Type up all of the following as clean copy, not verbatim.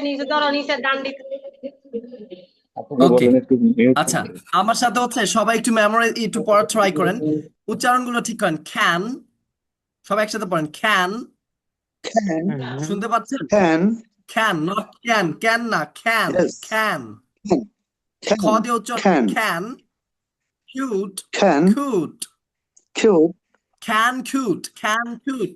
নিচে ধরো, নিচে ডান্ডি। আপনাকে ওকে বলেন একটু মিউট আচ্ছা করতে। আমার সাথে হচ্ছে সবাই একটু মেমোরাইজ একটু পড়া ট্রাই করেন উচ্চারণগুলো ঠিক করেন ক্যান সবাই একসাথে পড়েন ক্যান Can, শুনতে পাচ্ছেন can, can not can can না ক্যান yes, ক্যান can, খ দিয়ে উচ্চারণ can, can cute can, could cute, can cute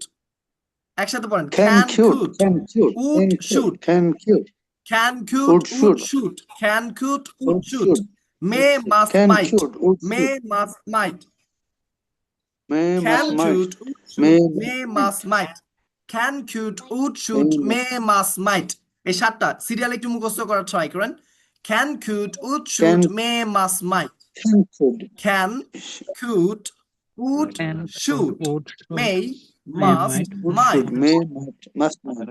একসাথে পড়েন can, can cute, could can, cute, would can, should cute, can, cute, can cute would, উট should, should can cute would would, should should, may must can, might cute, would, may should, must might may, Can must, might, shoot, would may, shoot, may must might. Can shoot, would shoot, may, may must might. এই সাতটা serial একটু মুখস্থ করার try করেন can shoot, would can, shoot, may must might. can, could, Can shoot, would Can, shoot, would, should, may may, must would, might. should, may, might, must, might,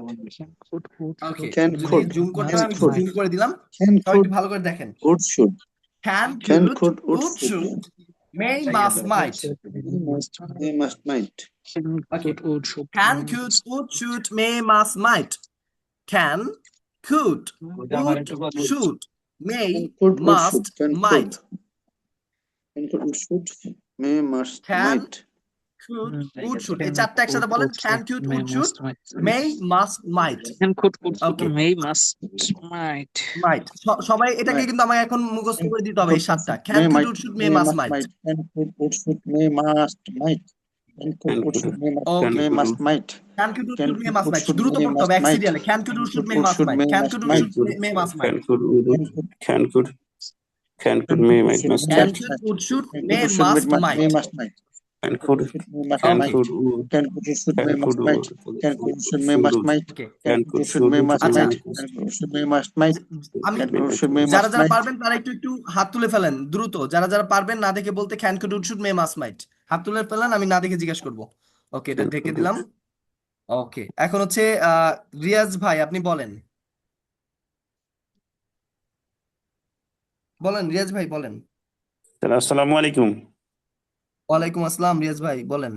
could, would, Okay, can, যদি could, zoom করতে must, হয় আমি might. Zoom করে দিলাম can, সবাই একটু could, ভালো করে দেখেন would, should, can can, shoot, could, would, would should, shoot, may must might. may, must, might, Can, Okay. could, would, should, Can may, could must. would shoot may must might can could would shoot may can, could, would, must should, can, might could, can, could, would, should, may, must, Can, might, could would shoot এই Can, চারটা একসাথে could, বলেন would, can should, could may, would shoot must, might. may must might Can, could, would, should, Okay. may, must, might. might সবাই এটাকে Might. কিন্তু আমাকে এখন মুখস্থ করে দিতে হবে এই Could, সাতটা would, can may, could might, would shoot may, may must must, might might, can, could, would, should, may, must, might, can, could, would, should, may, must, Okay. may, must, might, can could would can, shoot may could, must would, might should, দ্রুত may, পড়তে হবে must, এক might, সিরিয়ালে can could would shoot may would, must should, might may, can must, could would might, shoot may must might Can could would can, could, can could can could can, may could, might should, must may, can must, could might, would shoot can, may could, should, must may, might must, might, can could should, may, must, can Okay. might, could would can, could, should, may, can must, could might, would can, could, should, may, should must, would might, Okay. can, can could, could should, may, should must, আচ্ছা might, can, could, should, may, must, might, আমি can, could, should, may, যারা must, যারা might, পারবেন তারা একটু একটু হাত তুলে ফেলেন দ্রুত যারা যারা পারবেন না দেখে বলতে can could would should may must might হাত তুলে ফেলেন আমি না দেখে জিজ্ঞেস করব ওকে এটা can ঢেকে could দিলাম ওকে এখন হচ্ছে রিয়াজ ভাই আপনি বলেন রিয়াজ ভাই বলেন Assalamu alaikum. ওয়ালাইকুম আসসালাম রিয়াজ ভাই বলেন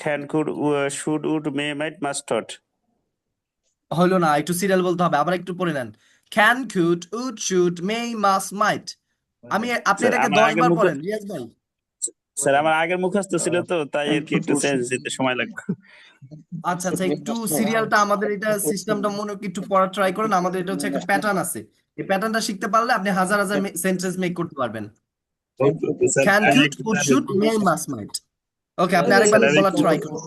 Can could should would may might must not. হলো না একটু সিরিয়াল বলতে হবে আবার একটু পড়ে নেন can could would should may must might আপনি স্যার এটাকে আমার 10 আগে বার মুখ পড়েন রিয়াজ ভাই স্যার আমার আগের মুখস্থ ছিল তো তাই আর কি একটু চেঞ্জ দিতে সময় লাগবে আচ্ছা আচ্ছা একটু সিরিয়ালটা আমাদের এটা সিস্টেমটা মনে হয় একটু পড়া ট্রাই করেন আমাদের এটা হচ্ছে একটা প্যাটার্ন আছে এই প্যাটার্নটা শিখতে পারলে আপনি হাজার হাজার সেন্টেন্স মেক করতে পারবেন স্যার ক্যান আমি কুড একটু উড শুড মে মাস মাইট ওকে আপনি স্যার আরেকবার আমি বলা একটু ট্রাই করুন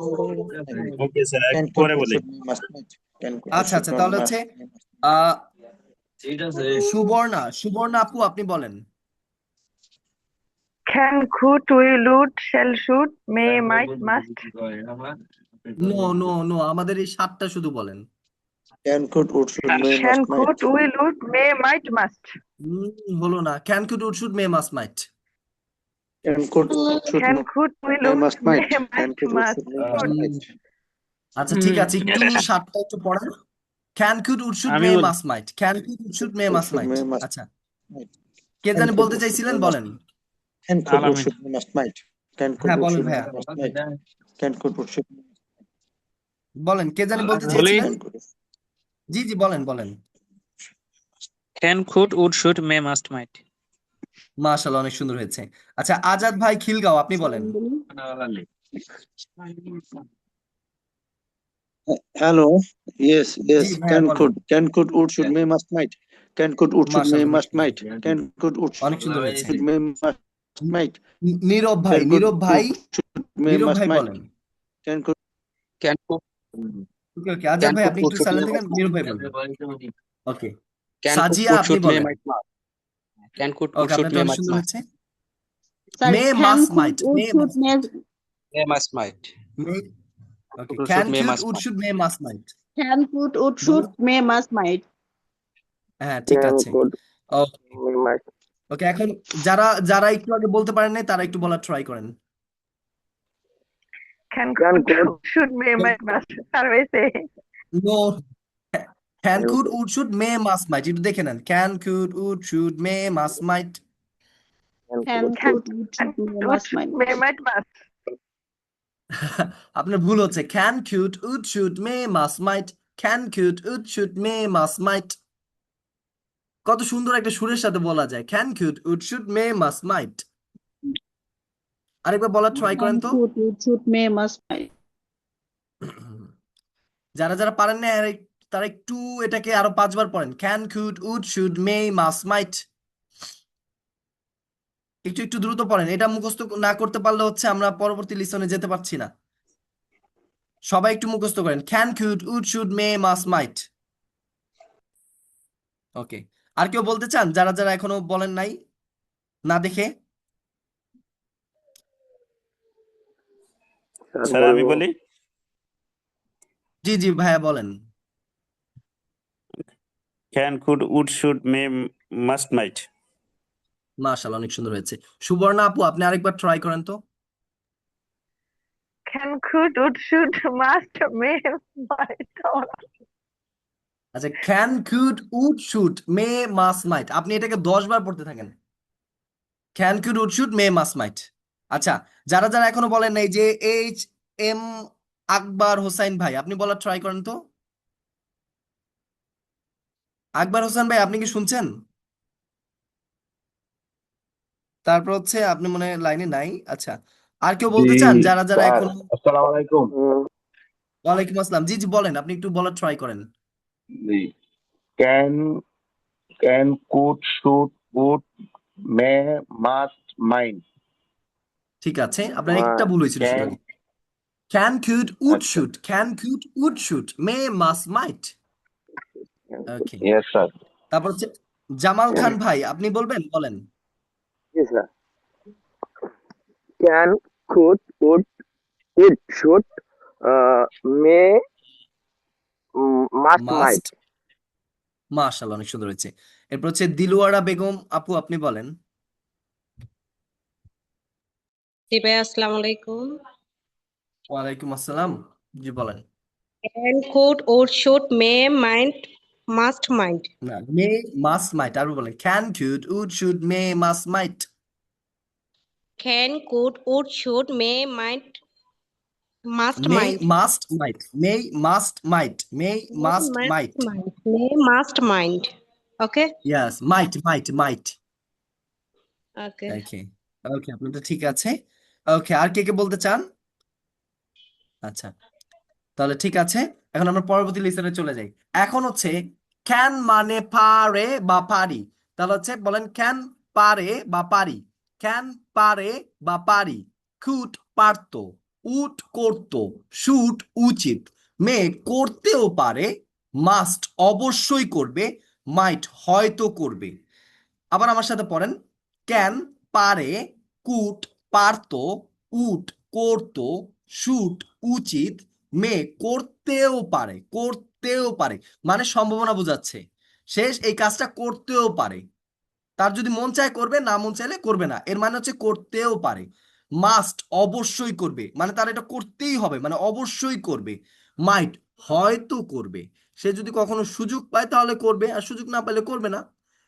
ওকে স্যার can, একটু could, পরে would, বলি should, may, must, might, can, could, আচ্ছা should, আচ্ছা may, তাহলে must, হচ্ছে may, must, আহ সুবর্ণা আপু আপনি বলেন Can, could, will, would, shall, should, may, might, must. No আমাদের এই সাতটা শুধু বলেন can, could, would, should, may, Can, must, might, could, will, would, may, might, must. হলো না can could would should may must might can, could, should, Can, could, will, may, would, must, may, might, can, might, could, would, must. should, may, must, might, আচ্ছা ঠিক আছে একটু সাতটা একটু পড়েন can could would should আমি may বলি। Must might can could would should may could, must should, might may, must, আচ্ছা might, কে can, জানি could, বলতে would, চাইছিলেন should, may, বলেন can, could, would, আলামিন। should, may, must, might, can, could, হ্যাঁ would, বলেন should, may, ভাইয়া must, might, can, could, would, should, বলেন কে জানি বলতে বলি। চেয়েছিলেন can, could, জি বলেন Can, could, would, should, may, must, might. মাশাআল্লাহ অনেক সুন্দর হয়েছে আচ্ছা আজাদ ভাই খিলগাঁও আপনি বলেন hello, yes, জি yes, ভাইয়া বলেন can, could, would, should, may, must, might, can, could, would, should, may, মাশাআল্লাহ must, might, can, could, would, অনেক সুন্দর হয়েছে should, may, must, might, Nirob can, could, নীরব ভাই would, should, may, must, ভাই might, বলেন can, could, Can, could, okay okay Azad can, ভাই could, আপনি would, একটু should, সাইলেন্ট may, থাকেন must, নীরব ভাই বলেন ওকে can, could, সাজিয়া would, আপনি should, may, বলেন might, must. Can, could, would, okay should, আপনারটা may, অনেক might, সুন্দর must. হচ্ছে Sir, may can, must could, might would, may should, may, May, must, might. Okay Could, can should, may, could must, would might. Should may must might can, could, would, should, may, must, might. হ্যাঁ ঠিক আছে ওকে এখন যারা যারা একটু আগে বলতে পারেন নাই তারা একটু বলার ট্রাই করেন Can, could, should, may, might, must. Are we saying? No can could would should may must might একটু দেখে নেন can could would should may must might Can, could, would, should, may, Would, must, might. may, might, must. আপনার ভুল হচ্ছে can could would should may must might can could would should may must might. কত সুন্দর একটা সুরের সাথে বলা যায়, can could would should may must might. আরেকবার বলা ট্রাই করেন Can তো। could would should may must might. যারা যারা পারেন না তারা একটু এটাকে আরো 5বার পড়েন, can could would should may must might. একটু একটু দ্রুত পড়েন, এটা মুখস্থ না করতে পারলে হচ্ছে আমরা পরবর্তী লিসনে যেতে পারছি না। সবাই একটু মুখস্থ করেন, can could would should may must might. Okay, আর কেউ বলতে চান যারা যারা এখনো বলেন নাই না দেখে? স্যার আমি বলি, জি জি ভাইয়া বলেন। Can could would should may must might. মাশাআল্লাহ, অনেক সুন্দর হয়েছে। সুবর্ণা আপু, আপনি আরেকবার ট্রাই করেন তো। can, could, would, should, must, may, might. আচ্ছা, can could would should may must might, আপনি এটাকে 10বার পড়তে থাকেন, can could would should may must might. আচ্ছা, যারা যারা এখনো বলেন নাই, যে এইচ এম আকবর হোসাইন ভাই, আপনি বলার ট্রাই করেন তো। আকবর হোসেন ভাই, আপনি কি শুনছেন? তারপর হচ্ছে আপনি মনে হয় লাইনে নাই। আচ্ছা, আর কেউ বলতে চান যারা যারা স্যার, এখন? আসসালামু আলাইকুম। ওয়ালাইকুম আসসালাম। জি জি বলেন, আপনি একটু বলার ট্রাই করেন। জি, can can could should would may must mind. ঠিক আছে, আপনার একটা ভুল হয়েছিল শুধু ক্যান, আগে। ক্যান কুড উড আচ্ছা, should, can could would should may must might. Okay, yes sir. তারপর হচ্ছে জামাল খান ভাই, আপনি বলবেন, বলেন। জি sir. Can, could, would, should, may, must, might. Must. মাশাআল্লাহ, অনেক সুন্দর হয়েছে। এরপর হচ্ছে দিলওয়ারা বেগম আপু, আপনি বলেন। জি ভাই, আসসালামু আলাইকুম। ওয়ালাইকুম আসসালাম। জি বলেন। Can, could, would, should, may, mind, must mind. না, মে মাস্ট মাইট, আর বলেন, can could would should may must might. Can, could, would, should, may, mind, must may mind. Must might, may must might, may must might. May must mind. Okay yes, might might might. Okay. Okay okay, আপনারটা ঠিক আছে। ওকে, আর কে কে বলতে চান? আচ্ছা, তাহলে ঠিক আছে, এখন আমরা পরবর্তী লিসনে চলে যাই। এখন হচ্ছে ক্যান মানে পারে বা পারি, তাহলে হচ্ছে বলেন, ক্যান পারে বা পারি, ক্যান পারে বা পারি, কুড পারতো, উড করতো, শুড উচিত, মে করতেও পারে, মাস্ট অবশ্যই করবে, মাইট হয়তো করবে। আবার আমার সাথে পড়েন, ক্যান পারে, কুড পারতো, উড করতো, শুড উচিত, মে করতেও পারে, করতেও পারে মানে সম্ভাবনা বোঝাচ্ছে, শেষ এই কাজটা করতেও পারে, তার যদি মন চায় করবে, না মন চাইলে করবে না, এর মানে হচ্ছে করতেও পারে। মাস্ট অবশ্যই করবে মানে তার এটা করতেই হবে, মানে অবশ্যই করবে। মাইট হয়তো করবে, সে যদি কখনো সুযোগ পায় তাহলে করবে, আর সুযোগ না পেলে করবে না।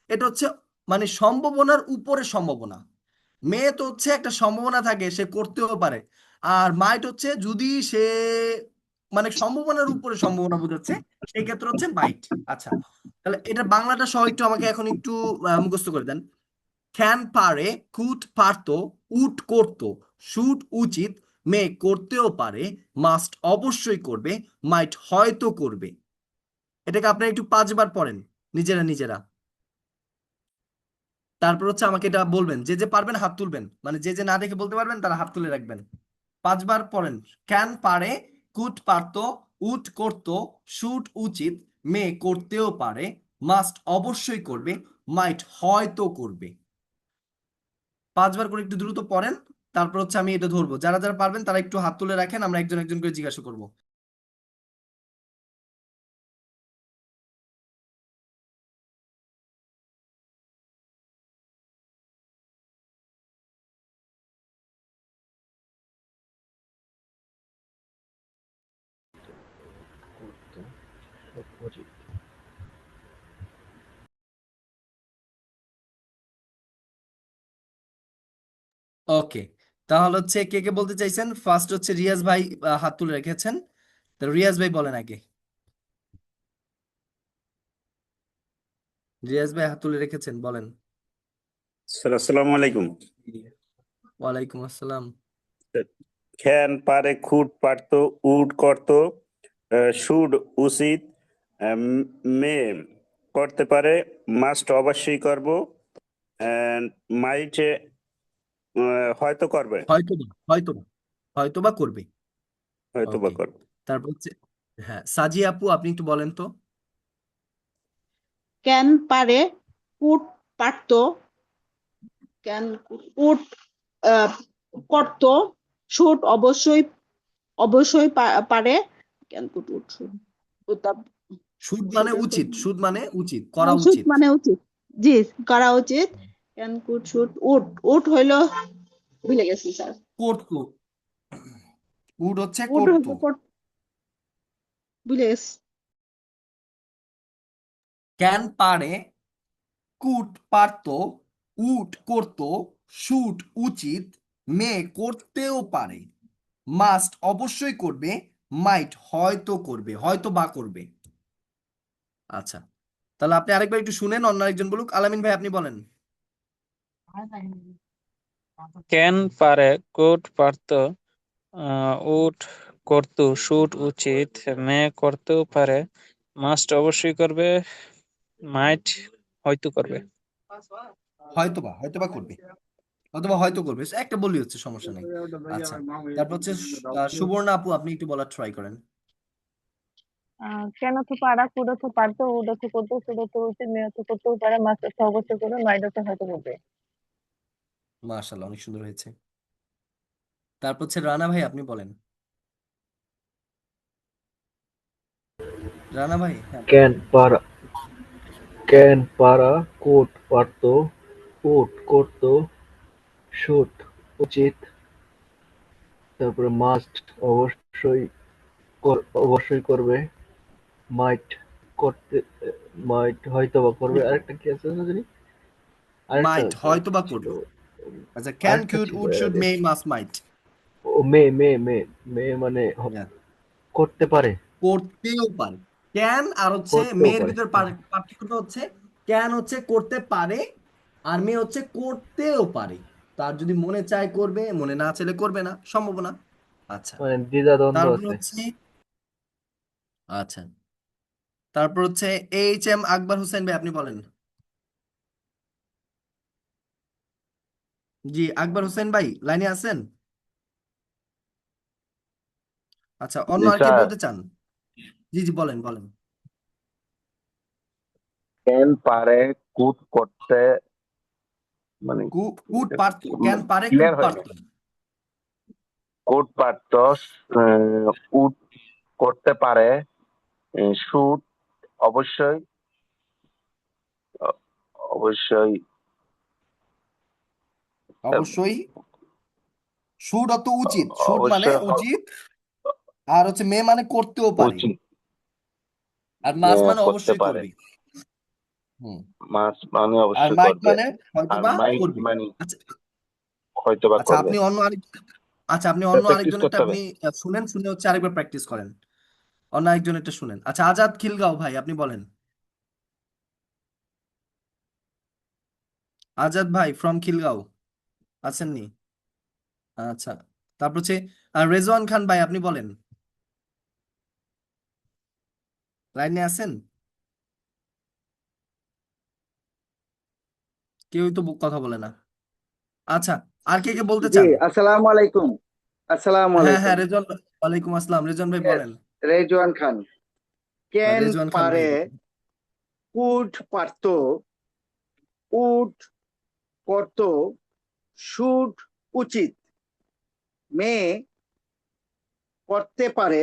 এটা হচ্ছে মানে সম্ভাবনার উপরে সম্ভাবনা। মেয়ে তো হচ্ছে একটা সম্ভাবনা থাকে সে করতেও পারে, আর মাইট হচ্ছে যদি সে মানে সম্ভাবনার উপরে সম্ভাবনা বোঝাচ্ছে, সেই ক্ষেত্রে হচ্ছে মাইট। আচ্ছা, তাহলে এটা বাংলাটা সহ একটু আমাকে এখন একটু মুখস্থ করে দেন। ক্যান পারে, কুড পারতো, উড করতো, শুড উচিত, মে করতেও পারে, মাস্ট অবশ্যই করবে, মাইট হয়তো করবে। এটাকে আপনারা একটু 5বার পড়েন নিজেরা নিজেরা, তারপর হচ্ছে আমাকে এটা বলবেন। যে যে পারবেন হাত তুলবেন, মানে যে যে না দেখে বলতে পারবেন তারা হাত তুলে রাখবেন। 5বার পড়েন, ক্যান পারে, কুড পারতো, উড করতো, শুড উচিত, মে করতেও পারে, মাস্ট অবশ্যই করবে, মাইট হয়তো করবে। 5বার করে একটু দ্রুত পড়েন, তারপর হচ্ছে আমি এটা ধরবো। যারা যারা পারবেন তারা একটু হাত তুলে রাখেন, আমরা একজন একজন করে জিজ্ঞাসা করবো। ওকে, তাহলে হচ্ছে কে কে বলতে চাইছেন? ফার্স্ট হচ্ছে রিয়াজ ভাই হাত তুলে রেখেছেন, তো রিয়াজ ভাই বলেন আগে। রিয়াজ ভাই হাত তুলে রেখেছেন, বলেন। স্যার আসসালামু আলাইকুম। ওয়ালাইকুম আসসালাম। ক্যান পারে, খুড পারত, উড করত, শুড উচিত, মে করতে পারে, মাস্ট অবশ্যই করব, মাইট হয়তো করবে, হয়তোবা করবে। হয়তো বা ওকে, করবে। তারপর হচ্ছে, হ্যাঁ সাজি আপু আপনি একটু বলেন তো। ক্যান পারে, কুড পারত, ক্যান কুড করত, শুড অবশ্যই অবশ্যই পারে, can could would should should মানে উচিত, শুড মানে উচিত, করা শুড উচিত। মানে উচিত, জি করা উচিত। Can could should would would হইল, ভুলে গেছি স্যার। করতো, উড হচ্ছে উড করতো। হইল ভুলে গেছি। ক্যান পারে, কুড পারতো, উড করতো, শুড উচিত, মে করতেও পারে, মাস্ট অবশ্যই করবে, মাইট হয়তো করবে, হয়তো বা করবে। আচ্ছা, তাহলে আপনি আরেকবার একটু শুনেন, অন্য একজন বলুক। আলামিন ভাই আপনি বলেন। ক্যান পারে, কুড পারত, উড করত, শুড উচিত, মে করতেও পারে, মাস্ট অবশ্যই করবে, মাইট হয়তো করবে। হয়তোবা করবে, অথবা হয়তো করবে, একটা বললেই হচ্ছে, সমস্যা নেই। আচ্ছা, তারপর হচ্ছে সুবর্ণা আপু আপনি একটু বলার ট্রাই করেন। কেন তো পারা, কুড তো পারতো, উড তো করতো, শুড তো উচিত, মেয়ে তো করতেও পারে, মাস্ট তো অবশ্যই করবে, মাইড তো হয়তো করবে। মাশাআল্লাহ, অনেক সুন্দর হয়েছে। তারপর হচ্ছে রানা ভাই আপনি বলেন। রানা ভাই, হ্যাঁ বলেন। ক্যান পারা, কোট পারত, উড করত, শুট উচিত, তারপরে মাস্ট অবশ্যই করবে, মাইট করতে মাইট হয়তো বা করবে, আরেকটা কি আছে না জানি, আরেকটা মাইট আছে হয়তো বা ছিল, করবে। আচ্ছা, ক্যান, আরেকটা কুড, ছিল উড, শুড, মে, মাস্ট, মাইট। ও মে মে মে মে মানে করতে পারে, করতেও পারে। ক্যান আর হচ্ছে করতেও মেয়ের পারে। ভিতর পার্থক্যটা হচ্ছে, ক্যান হচ্ছে করতে পারে, আর মেয়ে হচ্ছে করতেও পারে। তার যদি মনে চায় করবে, মনে না চাইলে করবে না, সম্ভাবনা। আচ্ছা, মানে দ্বিধাদ্বন্দ্ব তারপর আছে। হচ্ছে, আচ্ছা, তারপর হচ্ছে HM আকবর হোসেন ভাই আপনি বলেন। জি আকবর হোসেন ভাই লাইনে আছেন? আচ্ছা, অন্য জি আর কে স্যার। বলতে চান? জি জি বলেন বলেন। ক্যান পারে, কুড করতে, মানে কুড পারতো, ক্যান পারে, কুড ক্লিয়ার হয়নি। পারতো। কুড পারত, উড করতে পারে, শুড অবশ্যই, অবশ্যই, অবশ্যই, শুড অত উচিত, শুড মানে অবশ্যই উচিত, আর হচ্ছে মে মানে করতেও পারে, উচিত, আর মাস মানে করতে অবশ্যই পারে, করবে। হুম, মাস মানে আর অবশ্যই মাইট করবে, মানে হয়তো আর বা মাইট করবে। মানে আচ্ছা, হয়তো বা আচ্ছা করবে। আপনি অন্য আরেক আচ্ছা আপনি অন্য প্র্যাকটিস আরেকজনেরটা করতে হবে। আপনি শুনেন, শুনে হচ্ছে আরেকবার প্র্যাকটিস করেন। অন্য আরেকজনেরটা শুনেন। আচ্ছা, আজাদ খিলগাঁও ভাই আপনি বলেন। আজাদ ভাই ফ্রম খিলগাঁও, আছেননি? আচ্ছা, তারপর হচ্ছে রেজওয়ান খান ভাই আপনি বলেন, লাইনে আছেন? কেউই তো কথা বলে না। আচ্ছা, আর কে কে বলতে জি, চান? আসসালামু আলাইকুম। আসসালামু হ্যাঁ আলাইকুম। হ্যাঁ, রেজওয়ান, ওয়ালাইকুম আসসালাম, রেজওয়ান ভাই ইয়েস, বলেন। রেজওয়ান খান। ক্যান রেজওয়ান খান ভাই পারে, বলেন। কুড পারতো, উড করতো, শুড উচিত, মে করতে পারে,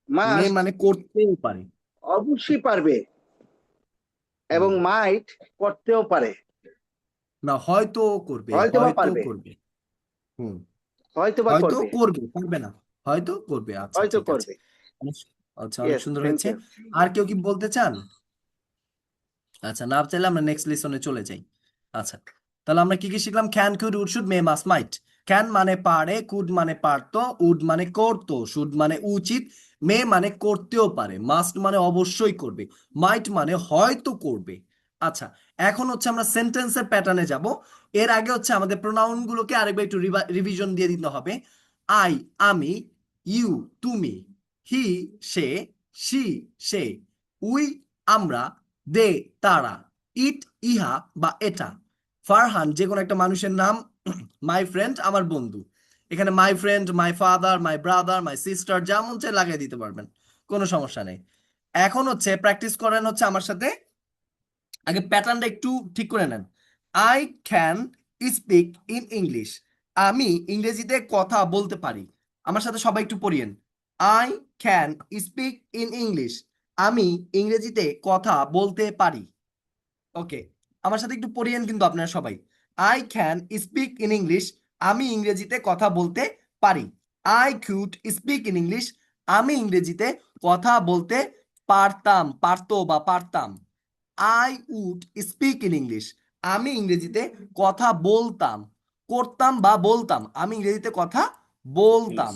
মে মাস্ট মানে করতেও পারে। অবশ্যই পারবে, এবং হুম, মাইট করতেও পারে, না হয়তো করবে, হয়তোবা হয়তো পারবে, করবে। হুম, হয়তোবা হয়তো করবে, করবে, পারবে না, হয়তো করবে। আচ্ছা হয়তো ঠিক আছে। করবে। অনেক- আচ্ছা, অনেক ইয়েস, সুন্দর থ্যাংক হয়েছে। ইউ। আর কেউ কি বলতে চান? আচ্ছা, না চাইলে আমরা নেক্সট লিসনে চলে যাই। আচ্ছা, তাহলে আমরা কি কি শিখলাম? Can, could, would, should, may, must, might. Can মানে পারে, কুড মানে পারতো, উড মানে করতো, শুড মানে উচিত, মে মানে করতেও পারে, মাস্ট মানে অবশ্যই করবে, মাইট মানে হয়তো করবে। আচ্ছা, এখন হচ্ছে আমরা সেন্টেন্সের প্যাটার্নে যাব। এর আগে হচ্ছে আমাদের প্রোনাউন গুলোকে আরেকবার একটু রিভিশন দিয়ে দিতে হবে। আই আমি, ইউ তুমি, হি সে, শি সে, উই আমরা, দে তারা, ইট ইহা বা এটা, ফারহান যে কোনো একটা মানুষের নাম, মাই ফ্রেন্ড আমার বন্ধু। এখানে my friend, my father, my brother, my sister যেমন চাই লাগিয়ে দিতে পারবেন, কোনো সমস্যা নেই। এখন হচ্ছে প্র্যাকটিস করেন হচ্ছে আমার সাথে, আগে প্যাটার্নটা একটু ঠিক করে নেন। I can speak in English, আমি ইংরেজিতে কথা বলতে পারি। আমার সাথে সবাই একটু পড়িয়েন। I can speak in English, আমি ইংরেজিতে কথা বলতে পারি। ওকে, আমার সাথে একটু পড়িয়েন কিন্তু আপনারা সবাই। I can speak in English, আমি ইংরেজিতে কথা বলতে পারি। I could speak in English, আমি ইংরেজিতে কথা বলতে পারতাম, পারতো বা পারতাম। I would speak in English, আমি ইংরেজিতে কথা বলতাম, করতাম বা বলতাম, আমি ইংরেজিতে কথা বলতাম।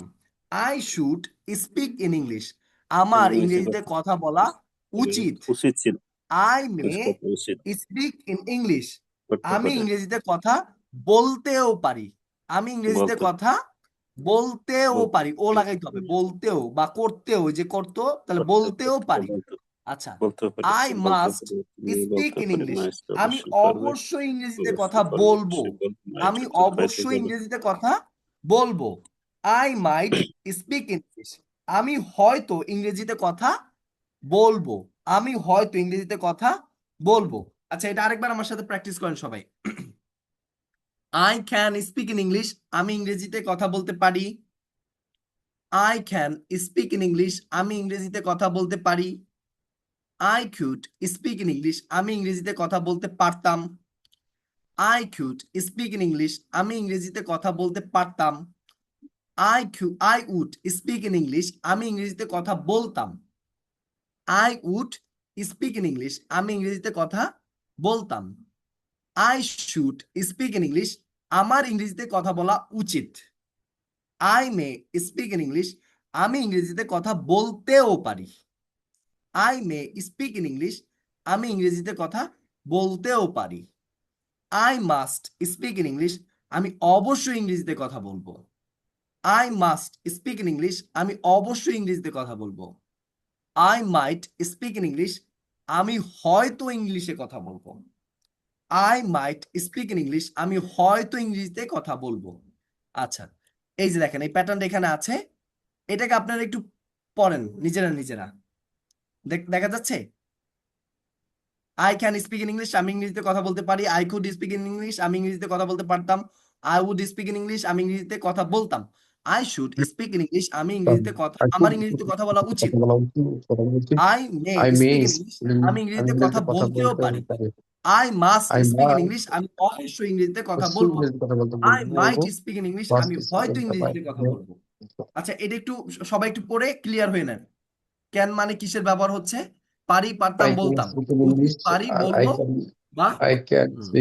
I should speak in English, আমার ইংরেজিতে কথা বলা উচিত। উচিত ছিল, আই মে উচিত স্পিক ইন ইংলিশ, করতে আমি পারে, ইংরেজিতে কথা বলতেও পারি, আমি ইংরেজিতে বলতে কথা বলতেও বলতে পারি, ও লাগাইতে হবে, বলতেও বা করতেও, ওই যে করতো তাহলে বলতেও পারি। আচ্ছা, বলতে পারে, আই বলতে মাস্ট পারে, তুমি স্পিক বলতে ইন পারে, ইংলিশ, মাস্ট আমি অবশ্যই পারবে, অবশ্যই ইংরেজিতে কথা অবশ্যই পারবে, বলবো, অবশ্যই বলবে, মাইট আমি হচ্ছে হয়তো অবশ্যই বলে, ইংরেজিতে কথা বলবো। আই মাইট স্পিক ইংলিশ, আমি হয়তো ইংরেজিতে কথা বলবো, আমি হয়তো ইংরেজিতে কথা বলবো। আচ্ছা, এটা আরেকবার আমার সাথে প্র্যাকটিস করেন সবাই। I can speak in English, আমি ইংরেজিতে কথা বলতে পারি। I can speak in English, আমি ইংরেজিতে কথা বলতে পারি। I could speak in English, আমি ইংরেজিতে কথা বলতে পারতাম। I could speak in English, আমি ইংরেজিতে কথা বলতে পারতাম। I would speak in English, আমি ইংরেজিতে কথা বলতাম। I would speak in English, আমি ইংরেজিতে কথা বলতাম। I should speak in English, আমার ইংরেজিতে কথা বলা উচিত। I may speak in English, আমি ইংরেজিতে কথা বলতেও পারি। I may speak in English, আমি ইংরেজিতে কথা বলতেও পারি। I must speak in English, আমি অবশ্যই ইংরেজিতে কথা বলবো। I must speak in English, আমি অবশ্যই ইংরেজিতে কথা বলবো। I might speak in English, আমি হয়তো ইংলিশে কথা বলবো। I might speak in English, আমি হয়তো ইংরেজিতে কথা বলবো। আচ্ছা, এই যে দেখেন এই প্যাটার্নটা এখানে আছে, এটাকে আপনারা একটু পড়েন নিজেরা নিজেরা, দেখা যাচ্ছে। I can speak in English, আমি ইংরেজিতে কথা বলতে পারি। I could speak in English, আমি ইংরেজিতে কথা বলতে পারতাম। I would speak in English, আমি ইংরেজিতে কথা বলতাম। I should speak in English, আমি ইংরেজিতে কথা, আমার ইংরেজিতে কথা বলা উচিত। I may speak in English, আমি ইংরেজিতে কথা বলতেও পারি। I must speak in English, আমি অবশ্যই ইংরেজিতে কথা বলবো। I might speak in English, আমি হয়তো ইংরেজিতে কথা বলবো। আচ্ছা, এটা একটু সবাই একটু পড়ে ক্লিয়ার হয়ে নেন। ক্যান মানে কিসের ব্যবহার হচ্ছে? পারি, পারতাম, বলতাম, উচিত, পারি, বলবো বা হুম।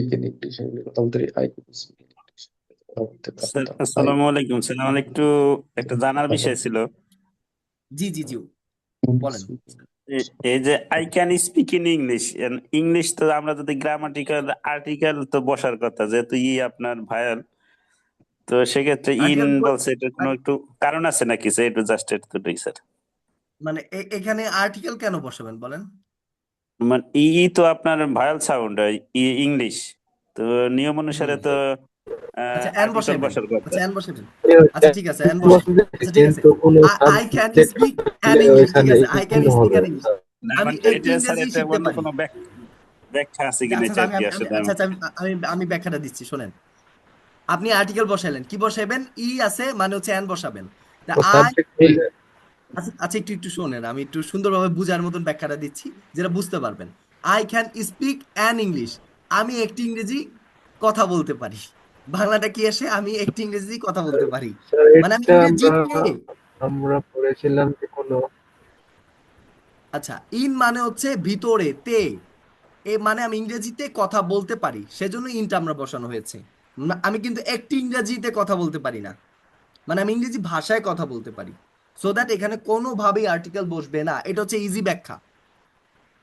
আসসালামু আলাইকুম, সালাম আলাইকুম। একটু একটা জানার বিষয় ছিল, জি জি জি, বলেন। এই যে I can speak in English, English তো আমরা যদি গ্রামাটিক্যাল আর্টিকেল তো বসার কথা, যেহেতু আপনার ভায়াল, তো সেক্ষেত্রে ইন আর্টিকেল বলছে, এটা কোনো একটু কারণ আছে নাকি? একটু জাস্ট একটুটাই স্যার, মানে এখানে আর্টিকেল কেন বসাবেন বলেন? মানে তো আপনার ভায়াল সাউন্ড ইংলিশ, তো নিয়ম অনুসারে তো আচ্ছা, এন আর্টিকেল বসাইবেন। বসার কথা। আচ্ছা, এন বসাইবেন। আচ্ছা, ঠিক আছে, এন বসেন। আচ্ছা, ঠিক আছে। কিন্তু কোনো I can subject speak an English, ঠিক আছে, আই ক্যান স্পিক হবে। অ্যান ইংলিশ, না, আমি মানে একটি এটা স্যার, ইংরেজি এটা শিখতে অন্য পারি। কোনো ব্যাখ্যা আছে কিনা, আচ্ছা এটা আচ্ছা, আর কি আসলে আচ্ছা আচ্ছা, আমি ব্যাখ্যাটা দিচ্ছি, শোনেন। আপনি আর্টিকেল বসাইলেন, কি বসাইবেন? ই আছে মানে হচ্ছে এন বসাবেন। তা আই, সাবজেক্ট হইলে আচ্ছা আচ্ছা, একটু একটু শোনেন, আমি একটু সুন্দরভাবে বুঝার মতন ব্যাখ্যাটা দিচ্ছি, যেটা বুঝতে পারবেন। I can speak an English, আমি একটি ইংরেজি কথা বলতে পারি। বাংলাটা কি আসে? আমি একটি ইংরেজি কথা বলতে পারি, স্যার মানে আমি এটা ইংরেজিতে। আমরা পড়েছিলাম যে কোনো আচ্ছা, ইন মানে হচ্ছে ভিতরে, তে, এ মানে আমি ইংরেজিতে কথা বলতে পারি, সেজন্য ইনটা আমরা বসানো হয়েছে। আমি কিন্তু একটি ইংরেজিতে কথা বলতে পারি না, মানে আমি ইংরেজি ভাষায় কথা বলতে পারি, সো দ্যাট এখানে কোনোভাবেই আর্টিকেল বসবে না। এটা হচ্ছে ইজি ব্যাখ্যা।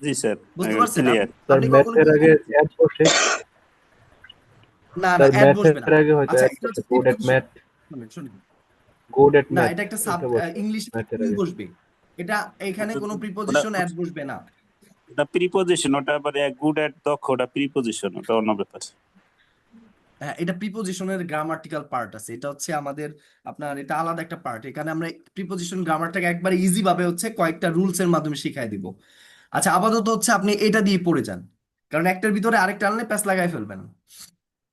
জি স্যার, বুঝতে একদম পারছেন? ক্লিয়ার। স্যার আপনি কখনো ম্যাথের কি আগে অ্যাড বসে, না না স্যার অ্যাড বসবে না। ম্যাথের আগে হয়তো আচ্ছা অ্যাড এটা বসে, হচ্ছে গুড এট প্রিপোজিশন। ম্যাথ, শুনুন শুনুন, গুড এট না ম্যাথ এটা একটা সাব এটা বসে ইংলিশে ম্যাথের কি আগে। বসবে, এটা এখানে কোনো ওটা প্রিপোজিশন অ্যাড বসবে না। ওটা প্রিপোজিশন, ওটা আবার গুড এট দক্ষ, ওটা প্রিপোজিশন, ওটা অন্য ব্যাপার। হ্যাঁ এটা প্রিপোজিশনের গ্রামাটিক্যাল পার্ট আছে, এটা হচ্ছে আমাদের আপনার এটা আলাদা একটা পার্ট। এখানে আমরা প্রিপোজিশন গ্রামারটাকে একবারে ইজি ভাবে হচ্ছে কয়েকটা রুলস এর মাধ্যমে শিখাই দিব। আচ্ছা আপাতত হচ্ছে আপনি এটা দিয়ে পড়ে যান, কারণ একটার ভিতরে আরেকটা আনলে প্যাচ লাগাই ফেলবেন।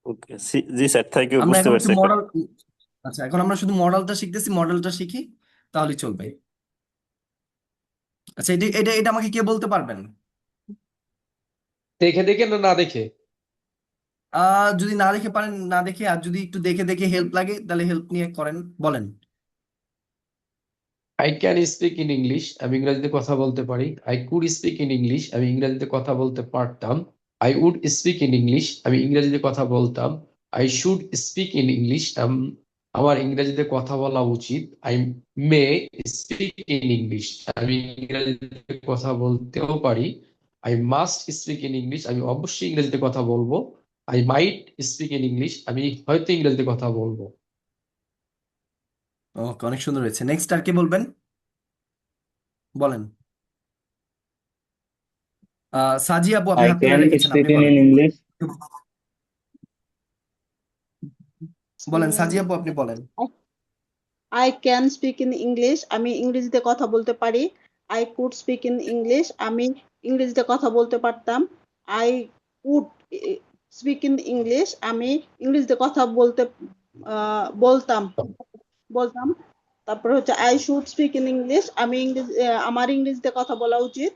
ওকে, জি স্যার, থ্যাংক ইউ, আমরা বুঝতে এখন পারছি একটু এখন। মডেল, আচ্ছা এখন আমরা শুধু মডেলটা শিখতেছি, মডেলটা শিখি তাহলেই চলবে। আচ্ছা এটা এটা এটা আমাকে কে বলতে পারবেন? দেখে দেখে না না দেখে? যদি না দেখে পারেন না দেখে, আর যদি একটু দেখে দেখে হেল্প লাগে তাহলে হেল্প নিয়ে করেন, বলেন। I can speak in English, আমি ইংরেজিতে কথা বলতে পারি। I could speak in English, আমি ইংরেজিতে কথা বলতে পারতাম। I would speak in English, আমি ইংরেজিতে কথা বলতাম। I should speak in English, আমার ইংরেজিতে কথা বলা উচিত। I may speak in English, আমি ইংরেজিতে কথা বলতেও পারি। I must speak in English, আমি অবশ্যই ইংরেজিতে কথা বলবো। I might speak in English, আমি হয়তো ইংরেজিতে কথা বলবো। ওকে অনেক সুন্দর হয়েছে। নেক্সট আর কে বলবেন, বলেন। সাজি আপু আপনি I হাত তুলে can রেখেছেন, speak আপনি in বলেন। English. বলেন সাজি আপু আপনি বলেন। I can speak in English, আমি ইংরেজিতে কথা বলতে পারি। I could speak in English, আমি ইংরেজিতে কথা বলতে পারতাম। I could speak in English, আমি ইংরেজিতে কথা বলতাম বলতাম। তারপরে হচ্ছে I should speak in English, আমি আমার ইংরেজিতে কথা বলা উচিত।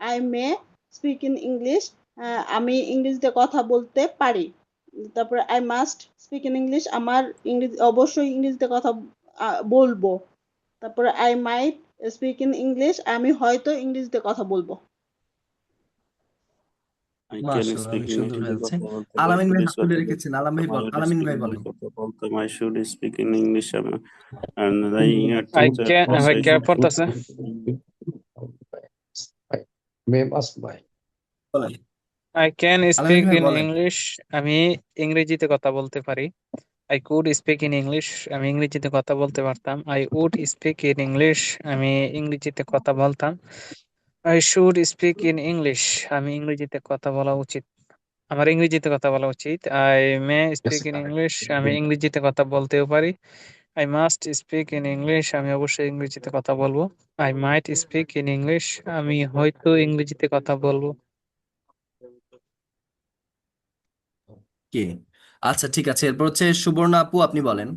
I may speak in English, আমি ইংরেজিতে কথা বলতে পারি। তারপরে I must speak in English, আমার অবশ্যই ইংরেজিতে কথা বলবো। তারপরে I might speak in English, আমি হয়তো ইংরেজিতে কথা বলবো। আই ক্যান মাশাআল্লাহ স্পিক অনেক সুন্দর ইংলিশে হয়েছে। কথা বলতে পারি, আলামিন ভাই পুলিশ হাত তুলে কথা রেখেছেন, বলতাম, আই উড আলামিন স্পিক ভাই ইংলিশ বলেন। কথা বলতাম, I should speak in English, and the I teacher can was I K should পড়তেছে? মে মাস্ট মাই। বলেন I can আলামিন speak ভাই in বলেন। English, আমি ইংরেজিতে কথা বলতে পারি। I could speak in English, আমি ইংরেজিতে কথা বলতে পারতাম। I would speak in English, আমি ইংরেজিতে কথা বলতাম। I should speak in English, আমি ইংরেজিতে কথা বলা উচিত, আমার ইংরেজিতে কথা বলা উচিত। I may speak in English, আমি ইংরেজিতে কথা বলতেও পারি। I must speak in English, আমি অবশ্যই ইংরেজিতে কথা বলবো। I might speak in English, আমি হয়তো ইংরেজিতে কথা বলবো। কে? আচ্ছা ঠিক আছে, এরপর হচ্ছে সুবর্ণা আপু আপনি বলেন।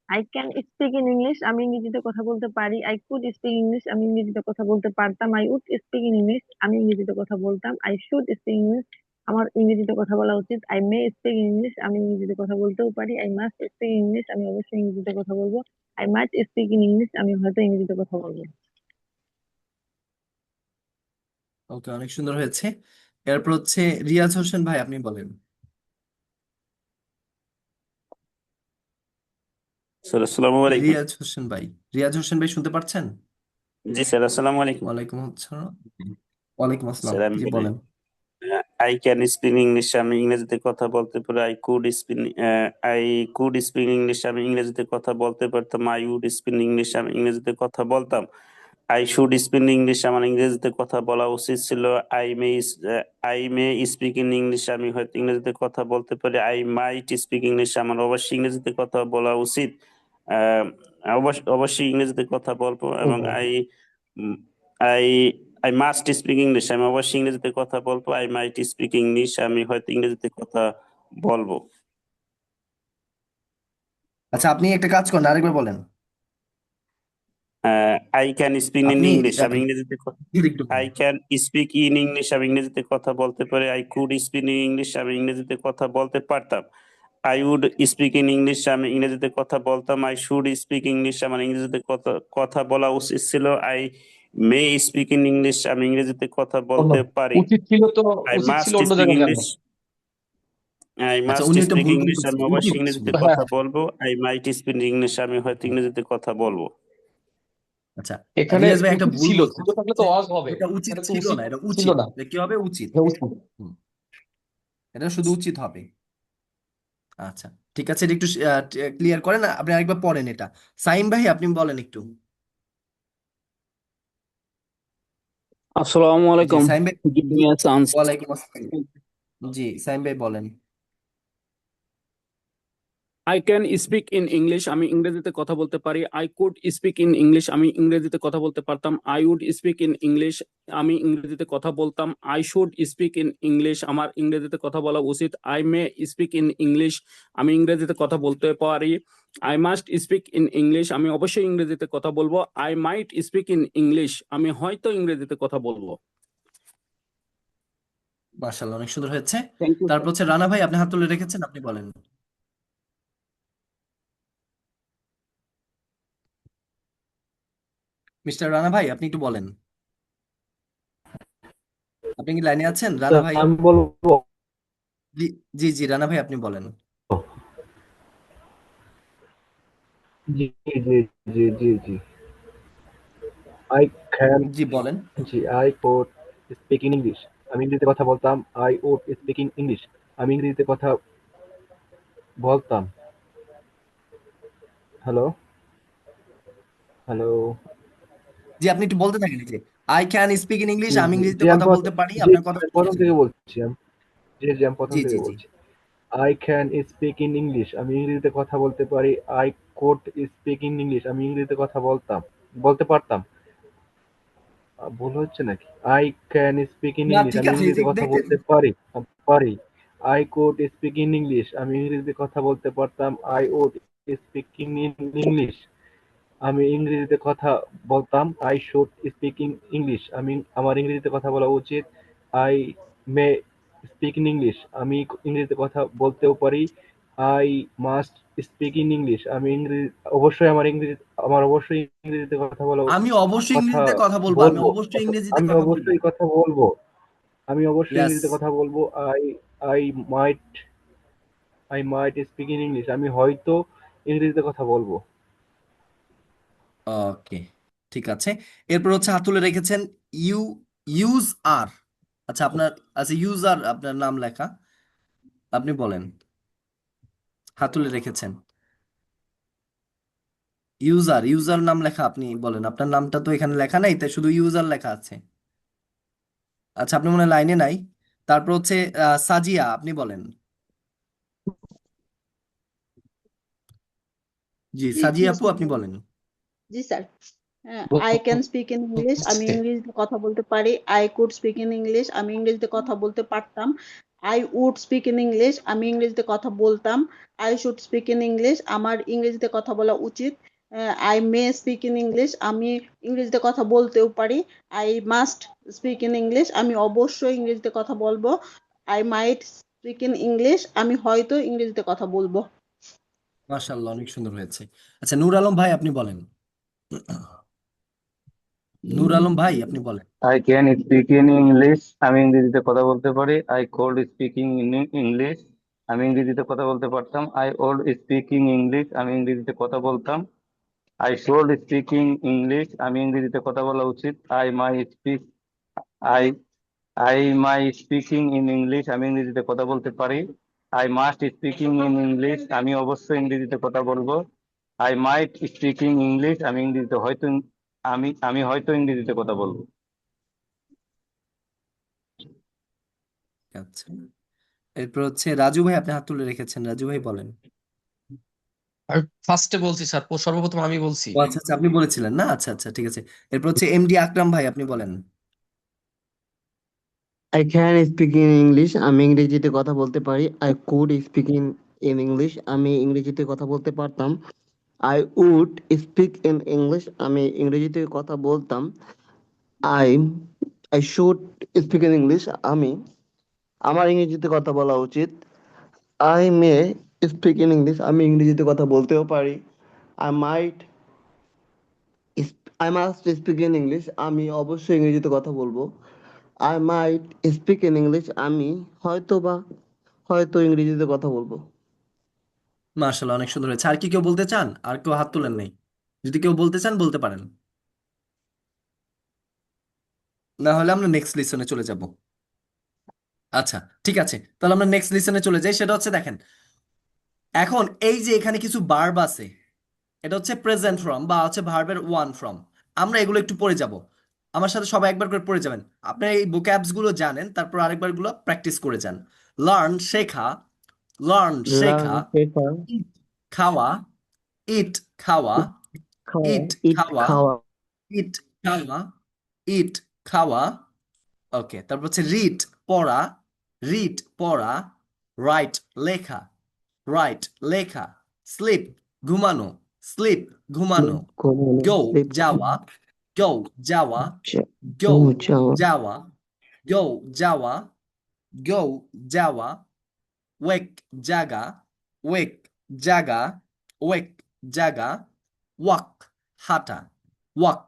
I can speak in English, আমি ইংরেজিতে কথা বলতে পারি। আই কুড স্পিক ইংলিশ, আমি ইংরেজিতে কথা বলতে পারতাম। I would speak in English, আমি ইংরেজিতে কথা বলতাম। আই শুড স্পিক ইংলিশ, আমার ইংরেজিতে কথা বলা উচিত। আই মে স্পিক ইংলিশ, আমি ইংরেজিতে কথা বলতেও পারি। আই মাস্ট স্পিক ইংলিশ, আমি অবশ্যই ইংরেজিতে কথা বলবো। I might speak in English, আমি হয়তো ইংরেজিতে কথা বলবো। ওকে অনেক সুন্দর হয়েছে। এরপর হচ্ছে রিয়াজ হোসেন ভাই আপনি বলেন। স্যার আসসালামু আলাইকুম। রিয়াজ হোসেন ভাই শুনতে পাচ্ছেন? জি স্যার, আসসালামু আলাইকুম। ওয়ালাইকুম আসসালাম। ওয়ালাইকুম আসসালাম, স্যার আমি জি বলি, বলেন। আই ক্যান স্পিক ইংলিশ, আমি ইংরেজিতে কথা বলতে পারি। আই কুড স্পিক ইংলিশ, আমি ইংরেজিতে কথা বলতে পারতাম। আই উড স্পিক ইংলিশ, আমি ইংরেজিতে কথা বলতাম। আই শুড স্পিক ইংলিশ, আমার ইংরেজিতে কথা বলা উচিত ছিল। I may speak in English, আমি হয়তো ইংরেজিতে কথা বলতে পারি। আই মাইট স্পিক ইংলিশ, আমার অবশ্যই ইংরেজিতে কথা বলা উচিত। অবশ্যই ইংরেজিতে কথা বলবো। এবং I I must speak English, আমি অবশ্যই ইংরেজিতে কথা বলবো। আই মাইট স্পিক ইংলিশ, আমি হয়তো ইংরেজিতে কথা বলবো। আচ্ছা আপনি একটা কাজ করেন, আরেকবার বলেন। আই ক্যান স্পিক ইন আপনি ইংলিশ, আমি ইংরেজিতে একটু আই বলেন। ক্যান স্পিক ইন ইংলিশ, আমি ইংরেজিতে কথা বলতে পারি। I could speak in English, আমি ইংরেজিতে কথা বলতে পারতাম। I would speak in English, আমি ইংরেজিতে কথা বলতাম। আই শুড স্পিক ইংলিশ, আমার ইংরেজিতে কথা বলা উচিত ছিল। I may speak in English, আমি ইংরেজিতে কথা বলতে পারি। উচিত ছিল তো, আই উচিত ছিল মাস্ট অন্য স্পিক জায়গায় কেন? ইংলিশ, আই আচ্ছা মাস্ট উনি একটা স্পিক ভুল ইংলিশ, করছে, আমি অবশ্যই উচিত। ইংরেজিতে হ্যাঁ কথা বলবো। আই মাইট স্পিক ইংলিশ, আমি হয়তো ইংরেজিতে কথা বলবো। আচ্ছা এখানে রিয়াজ ভাই একটা উচিত ভুল ছিল, বলছে, ছিল থাকলে তো যে ওয়াজ হবে। এটা উচিত এখানে তো ছিল উচিত না, এটা ছিল উচিত। না, এটা কি হবে? উচিত। এটা উচিত। হুম, এটা শুধু উচিত হবে। আচ্ছা ঠিক আছে, এটা একটু ক্লিয়ার করেন, আপনি আরেকবার পড়েন এটা। সাইম ভাই আপনি বলেন একটু। আসসালামু জি আলাইকুম। সাইম ভাই। Give me a chance. ওয়ালাইকুম আসসালাম। জি সাইম ভাই বলেন। I can speak in English. আমি ইংরেজিতে কথা বলতে পারি। I could speak in English. আমি ইংরেজিতে কথা বলতে পারতাম। I would speak in English. আমি ইংরেজিতে কথা বলতাম। I should speak in English. আমার ইংরেজিতে কথা বলা উচিত। I may speak in English. আমি ইংরেজিতে কথা বলতে পারি। I must speak in English. আমি অবশ্যই ইংরেজিতে কথা বলবো। I might speak in English. আমি হয়তো ইংরেজিতে কথা বলবো। মাশাআল্লাহ অনেক সুন্দর হয়েছে। থ্যাংক ইউ তারপর হচ্ছে রানা ভাই, আপনি হাত তুলে রেখেছেন, আপনি বলেন। মিস্টার রানা ভাই আপনি একটু বলেন, আপনি কি লাইনে আছেন রানা ভাই? আমি বলবো। জি জি জি রানা ভাই আপনি বলেন। জি জি জি জি জি আই ক্যান জি বলেন। জি I could speak in English, আমি ইংরেজিতে কথা বলতাম। I would speak in English, আমি ইংরেজিতে কথা বলতাম। হ্যালো হ্যালো জি আপনি একটু বলতে থাকেন যে I can speak in English, জি আমি জি ইংরেজিতে জি আমি কথা বলতে পারি, জি আপনার কথা আমি শুনতে প্রথম পাচ্ছি। থেকে বলছি জি জি আমি প্রথম জি থেকে জি জি বলছি। I can speak in English, আমি ইংরেজিতে কথা বলতে পারি। I could speak in English, আমি ইংরেজিতে কথা বলতে পারতাম। ভুল হচ্ছে নাকি? আই ক্যান স্পিক ইন না ইংলিশ, ঠিক আমি আছে, এই যে ইংরেজিতে কথা দেখেন। বলতে পারি পারি। I could speak in English, আমি ইংরেজিতে কথা বলতে পারতাম। I would speaking in English, আমি ইংরেজিতে কথা বলতাম। I should speak in English, আমি আমার ইংরেজিতে কথা বলা উচিত। I may speak in English, আমি ইংরেজিতে কথা বলতেও পারি। I must speak in English, আমি আমার অবশ্যই ইংরেজিতে আমি অবশ্যই কথা ইংরেজিতে কথা বলবো, আমি বলবো অবশ্যই ইংরেজিতে আমি কথা বলবো। অবশ্যই কথা বলবো। আমি অবশ্যই ইয়েস। ইংরেজিতে কথা বলবো। I I might I might speak in English, আমি হয়তো ইংরেজিতে কথা বলবো। ওকে ঠিক আছে। এরপর হচ্ছে হাত তুলে রেখেছেন ইউ ইউজ আর। আচ্ছা আপনার, আচ্ছা ইউজার আপনার নাম লেখা, আপনি বলেন। হাত তুলে রেখেছেন ইউজার, ইউজার নাম লেখা, আপনি বলেন। আপনার নামটা তো এখানে লেখা নাই, তাই শুধু ইউজার লেখা আছে। আচ্ছা আপনি মনে হয় লাইনে নাই। তারপর হচ্ছে সাজিয়া, আপনি বলেন। জি জি জি সাজিয়া আপু স্যার আপনি বলেন। জি sir I can speak in English, আমি ইংরেজিতে কথা বলতে পারি। I could speak in English, আমি ইংরেজিতে কথা বলতে পারতাম। I would speak in English, আমি ইংরেজিতে কথা বলতাম। I should speak in English, আমার ইংরেজিতে কথা বলা উচিত। I may speak in English, আমি ইংরেজিতে কথা বলতেও পারি। I must speak in English, আমি অবশ্যই ইংরেজিতে কথা বলবো। I might speak in English, আমি হয়তো ইংরেজিতে কথা বলবো। মাশাআল্লাহ অনেক সুন্দর হয়েছে। আচ্ছা নূর আলম ভাই আপনি বলেন। নূর আলম ভাই আপনি বলেন। I can speak in English, আমি ইংরেজিতে কথা বলতে পারি। I cold speaking in English, আমি ইংরেজিতে কথা বলতে পারতাম। আই ওল্ড স্পিকিং ইংলিশ, আমি ইংরেজিতে কথা বলতাম। আই শুড স্পিকিং ইংলিশ, আমি ইংরেজিতে কথা বলা উচিত। I I my speaking in English, আমি ইংরেজিতে কথা বলতে পারি। I must speaking in English, আমি অবশ্যই ইংরেজিতে কথা বলবো। আই মাইট স্পিকিং ইংলিশ, আমি হয়তো ইংরেজিতে কথা বলবো। আচ্ছা এরপর হচ্ছে রাজু ভাই, আপনি হাত তুলে রেখেছেন, রাজু ভাই বলেন। আমি ফার্স্টে বলছি স্যার, সর্বপ্রথম আমি বলছি। ও আচ্ছা আচ্ছা আপনি বলেছিলেন না, আচ্ছা আচ্ছা ঠিক আছে। এরপর হচ্ছে এমডি আকরাম ভাই আপনি বলেন। I can speak in English, আমি ইংরেজিতে কথা বলতে পারি। I could speak in English, আমি ইংরেজিতে কথা বলতে পারতাম। I would speak in English, আমি ইংরেজিতে কথা বলতাম। I I should speak in English, আমার ইংরেজিতে কথা বলা উচিত। I may speak in English, আমি ইংরেজিতে কথা বলতেও পারি। I might I must speak in English, আমি অবশ্যই ইংরেজিতে কথা বলবো। I might speak in English, আমি হয়তোবা হয়তো ইংরেজিতে কথা বলবো। মাশাআল্লাহ, অনেক সুন্দর হয়েছে। আর কি কেউ বলতে চান? আর কেউ হাত তোলেন নাই? যদি কেউ বলতে চান বলতে পারেন, না হলে আমরা নেক্সট লিসনে চলে যাব। আচ্ছা, ঠিক আছে, তাহলে আমরা নেক্সট লিসনে চলে যাই। সেটা হচ্ছে দেখেন, এখন এই যে এখানে কিছু ভার্ব আছে, এটা হচ্ছে প্রেজেন্ট ফর্ম বা হচ্ছে ভার্বের ওয়ান ফর্ম। আমরা এগুলো একটু পড়ে যাব, আমার সাথে সবাই একবার করে পড়ে যাবেন। আপনি এই vocabs গুলো জানেন, তারপর আরেকবার গুলো প্র্যাকটিস করে যান। লার্ন শেখা, লার্ন শেখা। লার্ন শেখা, ইট খাওয়া, ইট খাওয়া, খাওয়া, ইট ইট খাওয়া, খাওয়া, ইট খাওয়া, ইট খাওয়া। ওকে, তারপর হচ্ছে রিড পড়া, রিড পড়া, রাইট লেখা, রাইট লেখা, স্লিপ ঘুমানো, স্লিপ ঘুমানো, ঘুমানো, গো sleep, যাওয়া, গো যাওয়া, গো যাওয়া, যাওয়া, গো যাওয়া, গো যাওয়া, ওয়েক জাগা, ওয়েক জাগা, ওয়েক জাগা, ওয়াক হাঁটা, ওয়াক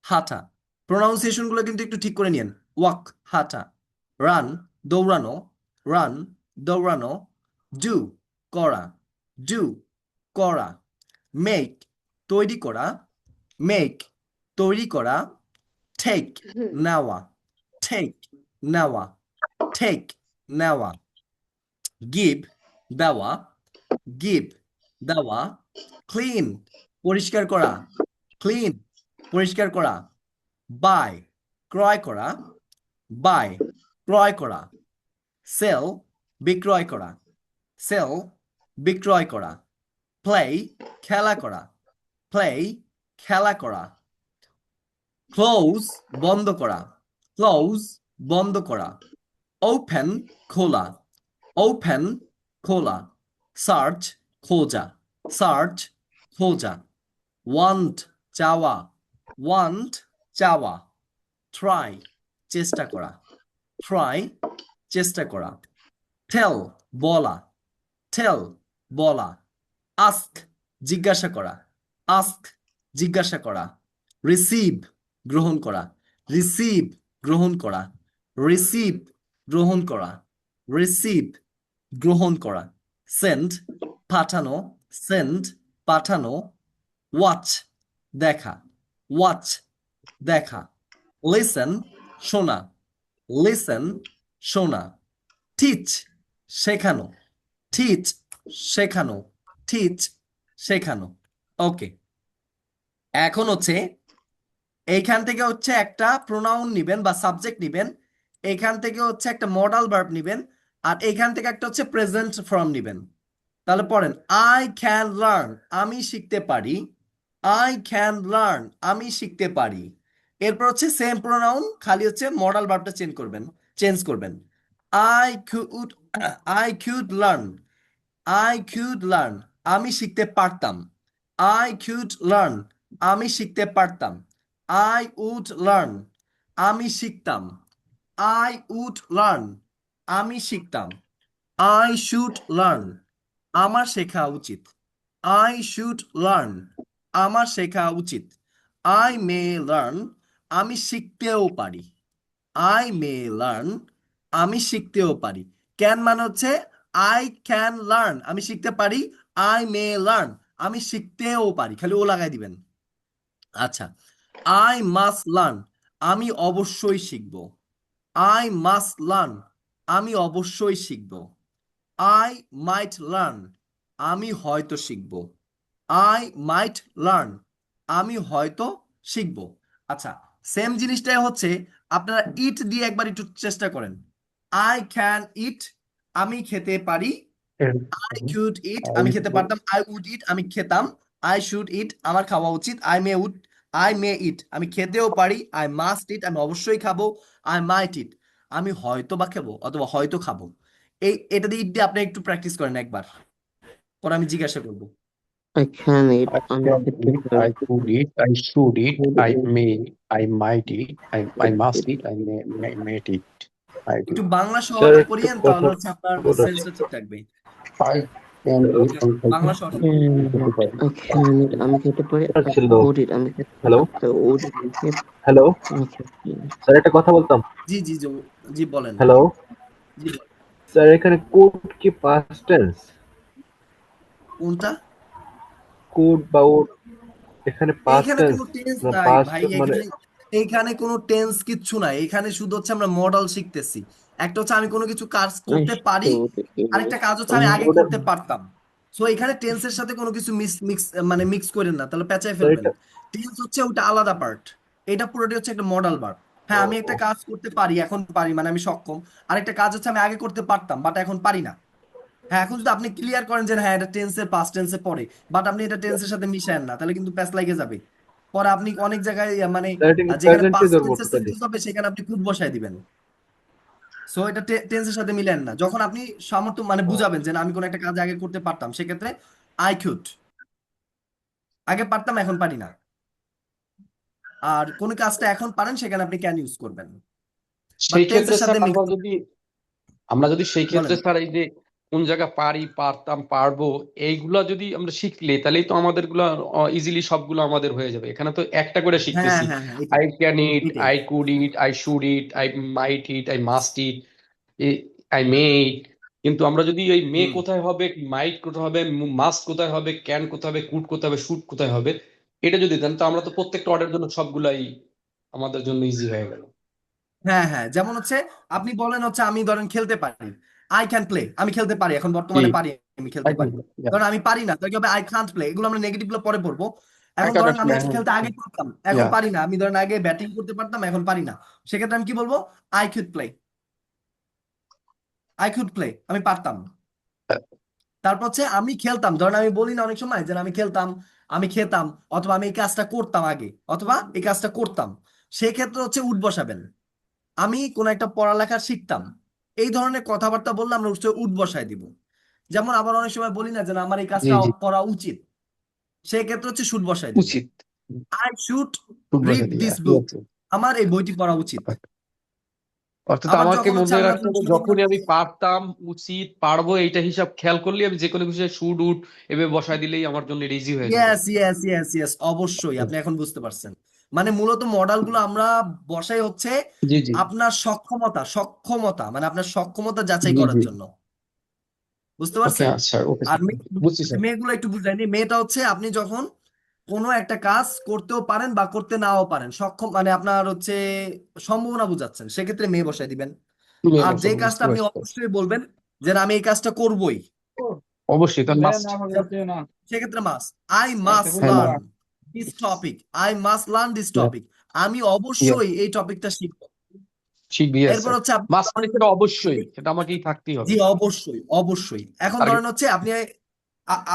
হাঁটা। প্রোনাউন্সিয়েশন গুলো কিন্তু একটু ঠিক করে নিন। ওয়াক হাঁটা, রান দৌড়ানো, রান দৌড়ানো, ডু করা, ডু করা, মেক তৈরি করা, মেক তৈরি করা, টেক নেওয়া, টেক নেওয়া, টেক নেওয়া, গিভ দেওয়া, গিভ দেওয়া, ক্লিন পরিষ্কার করা, ক্লিন পরিষ্কার করা, বাই ক্রয় করা, বাই ক্রয় করা, সেল বিক্রয় করা, সেল বিক্রয় করা, প্লে খেলা করা, প্লে খেলা করা, ক্লোজ বন্ধ করা, ক্লোজ বন্ধ করা, ওপেন খোলা, ওপেন খোলা, সার্চ খোঁজা, সার্চ খোঁজা, ওয়ান্ট চাওয়া, ওয়ান্ট চাওয়া, ট্রাই চেষ্টা করা, ট্রাই চেষ্টা করা, টেল বলা, টেল বলা, আস্ক জিজ্ঞাসা করা, আস্ক জিজ্ঞাসা করা, রিসিভ গ্রহণ করা, রিসিভ গ্রহণ করা, রিসিভ গ্রহণ করা, রিসিভ গ্রহণ করা, সেন্ড পাঠানো, সেন্ড পাঠানো, ওয়াচ দেখা, ওয়াচ দেখা, লিসেন শোনা, লিসেন শোনা, টিচ শেখানো, টিচ শেখানো, টিচ শেখানো। ওকে, এখন হচ্ছে এইখান থেকে হচ্ছে একটা প্রোনাউন নিবেন বা সাবজেক্ট নিবেন, এইখান থেকে হচ্ছে একটা মডাল ভার্ব নিবেন, আর এইখান থেকে একটা হচ্ছে প্রেজেন্ট ফর্ম নিবেন। তাহলে পড়েন, আই ক্যান লার্ন আমি শিখতে পারি, আই ক্যান লার্ন আমি শিখতে পারি। এরপর হচ্ছে সেম প্রোনাউন, খালি হচ্ছে মডাল ভার্বটা চেঞ্জ করবেন। I could, I could learn, I could learn আমি শিখতে পারতাম, আই কুড লার্ন আমি শিখতে পারতাম, আই উড লার্ন আমি শিখতাম, আই উড লার্ন আমি শিখতাম, আই শুড লার্ন আমার শেখা উচিত, আই শুড লার্ন আমার শেখা উচিত, আই মে লার্ন আমি শিখতেও পারি, আই মে লার্ন আমি শিখতেও পারি। ক্যান মানে হচ্ছে আই ক্যান লার্ন আমি শিখতে পারি, আই মে লার্ন আমি শিখতেও পারি, খালি ও লাগাই দিবেন। আচ্ছা, আই মাস্ট লার্ন আমি অবশ্যই শিখব, আই মাস্ট লার্ন আমি অবশ্যই শিখব, আই মাইট লার্ন আমি হয়তো শিখব, আই মাইট লার্ন আমি হয়তো শিখব। আচ্ছা, সেম জিনিসটাই হচ্ছে আপনারা ইট দিয়ে একবার একটু চেষ্টা করেন। আই ক্যান ইট আমি খেতে পারি, আই কুড ইট আমি খেতে পারতাম, আই উড ইট আমি খেতাম, আই শুড ইট আমার খাওয়া উচিত, আই মে ইট আমি খেতেও পারি, আই মাস্ট ইট আমি অবশ্যই খাবো, আই মাইট ইট আমি হয়তো বা খাবো অথবা হয়তো খাবো। এটা দিয়ে ইট দিয়ে আপনি একটু প্র্যাকটিস করেন একবার, পরে আমি জিজ্ঞাসা করবো। I can eat, I আমি can খেতে eat, পারি, I could eat, I should eat, I should may, I might eat, I must eat, eat, I may eat, I do. একটু বাংলা স্যার সহজে একটু পড়িয়েন, কথা তাহলে হচ্ছে আপনার বলার সেন্সটা ঠিক থাকবে। I can eat, বাংলা সহজ। খেতে পারি। I can eat, আমি খেতে পারি, I ছিল। could eat, আমি খেতে হ্যালো I would eat, আমি খেতে হ্যালো আমি খেতে পারি। স্যার একটা কথা বলতাম। জি জি জি জি বলেন। হ্যালো জি বলেন। স্যার এখানে কোড কি পাস্ট টেন্স? কোনটা? কোড বা ওড এখানে পাস্ট এইখানে টেন্স কোনো টেন্স না নাই পাস্ট ভাই, মানে এইখানে কোনো টেন্স কিচ্ছু নাই। এখানে শুধু হচ্ছে আমরা মডেল শিখতেছি। একটা হচ্ছে আমি কোনো কিছু কাজ করতে পারি, আরেকটা কাজ হচ্ছে আমি আগে ওটা করতে পারতাম। সো এখানে টেন্সের সাথে কোনো কিছু মিক্স করেন না, তাহলে পেঁচায় স্যার ফেলবেন। এটা টেন্স হচ্ছে ওটা আলাদা পার্ট, এটা পুরোটি হচ্ছে একটা মডেল ভার্ব। হ্যাঁ, আমি একটা কাজ করতে পারি, এখন পারি মানে আমি সক্ষম। আরেকটা কাজ হচ্ছে আমি আগে করতে পারতাম বাট এখন পারি না। হ্যাঁ, এখন যদি আপনি ক্লিয়ার করেন যে হ্যাঁ এটা টেন্সের পাস্ট টেন্সে পড়ে, বাট আপনি এটা টেন্সের সাথে মিশায়েন না, তাহলে কিন্তু প্যাচ লাগে যাবে। পরে আপনি অনেক জায়গায় মানে স্যার এটা কি যেখানে প্রেজেন্টই পাস্ট ধরবো টেন্সের টোটালি? সেন্টেন্স হবে সেখানে আপনি কুড বসায় দিবেন। সো এটা টেন্সের সাথে মিলেন না। যখন আপনি সামর্থ্য মানে বুঝাবেন যে না আমি কোনো একটা কাজ আগে করতে পারতাম, সেক্ষেত্রে আই কুড, আগে পারতাম এখন পারি না। আর কোন কাজটা এখন পারেন সেখানে আপনি ক্যান ইউজ করবেন, বাট সেই ক্ষেত্রে টেন্সের সাথে স্যার মিক্স। আমরা যদি সেই ক্ষেত্রে বলেন। স্যার এই যে কোন জায়গা পারি পারতাম পারবো এইগুলা যদি আমরা শিখলে তাহলেই তো আমাদের গুলা ইজিলি সবগুলো আমাদের হয়ে যাবে। এখানে তো একটা করে হ্যাঁ শিখতেছি, হ্যাঁ হ্যাঁ, এটাই আই ক্যান ইট, এটাই। I could eat, I should eat, I might eat, I must eat, I may eat. কিন্তু আমরা যদি এই মে হুম। কোথায় হবে, মাইট কোথায় হবে, মাস্ট কোথায় হবে, ক্যান কোথায় হবে, কুড কোথায় হবে, শুড কোথায় হবে, এটা যদি দেন তো আমরা তো প্রত্যেকটা অর্ডারের জন্য সবগুলাই আমাদের জন্য ইজি হয়ে গেল। হ্যাঁ হ্যাঁ, যেমন হচ্ছে আপনি বলেন হচ্ছে আমি ধরেন খেলতে পারি, আই ক্যান প্লে, আমি খেলতে পারি, এখন কি বর্তমানে পারি, আমি আই খেলতে ক্যান, পারি। ধরেন আমি পারি না, তাহলে কি হবে আই কান্ট প্লে, এগুলো আমরা নেগেটিভ গুলো পরে পড়বো। আই এখন ধরেন ক্যানট আমি প্লে, হচ্ছে খেলতে আগে পারতাম, এখন ইয়া, পারি না, আমি ধরেন আগে ব্যাটিং করতে পারতাম, এখন পারি না। সেক্ষেত্রে আমি কি বলবো? I could play, I could play, আমি পারতাম। তারপর হচ্ছে আমি খেলতাম, ধরেন আমি বলি না অনেক সময় যে আমি খেলতাম, আমি খেতাম, অথবা আমি এই কাজটা করতাম আগে, অথবা এই কাজটা করতাম, সেক্ষেত্রে হচ্ছে উড বসাবেন। আমি কোন একটা পড়ালেখা শিখতাম, এই ধরনের কথাবার্তা বললে আমরা উড বসায় দিব। যেমন আবার অনেক সময় বলি না যে না, আমার এই জি কাজটা জি, করা উচিত, সেই ক্ষেত্রে হচ্ছে শুড বসায় দিব। উচিত, আই শুড খুব বসে রিড দিয়া, দিস বুক, yes, yes. আমার এই বইটি পড়া উচিত। অর্থাৎ আবার আমাকে যখন হচ্ছে মনে আমরা রাখতে কোনো হবে কিছু যখনই আমি পারতাম, উচিত, পারবো এইটা হিসাব খেয়াল করলে আমি যে কোনো কিছু শুড উড এভাবে বসায় দিলেই আমার জন্য ইজি হয়ে যাবে। ইয়েস ইয়েস ইয়েস ইয়েস, অবশ্যই আপনি এখন বুঝতে পারছেন। মানে মূলত মডেল গুলো আমরা বসাই হচ্ছে জি জি আপনার সক্ষমতা মানে আপনার সক্ষমতা যাচাই জি করার জি, জন্য। বুঝতে ওকে পারছেন? আচ্ছা, ওকে আর স্যার, বুঝছি স্যার। মেয়েগুলো একটু বুঝাইনি, মেয়েটা হচ্ছে আপনি যখন কোনো একটা কাজ করতেও পারেন বা করতে নাও পারেন, সক্ষম মানে আপনার হচ্ছে সম্ভাবনা বুঝাচ্ছেন, সেক্ষেত্রে মেয়ে বসাই দিবেন। মেয়ে আর যে বসাবো, কাজটা বুঝতে আপনি পারছি স্যার। অবশ্যই বলবেন যে না, আমি এই কাজটা করবই, অবশ্যই তার মাস্ট। সেক্ষেত্রে মাস্ট, আই মাস্ট হ্যাঁ learn ma'am, this topic, I must learn this topic, আমি ইয়েস, অবশ্যই এই টপিকটা শিখবো। শিখবি, ইয়েস এরপর স্যার। হচ্ছে মাস্ট মানে সেটা অবশ্যই, সেটা আমাকেই থাকতেই জি হবে। অবশ্যই অবশ্যই। এখন আর ধরেন হচ্ছে আপনি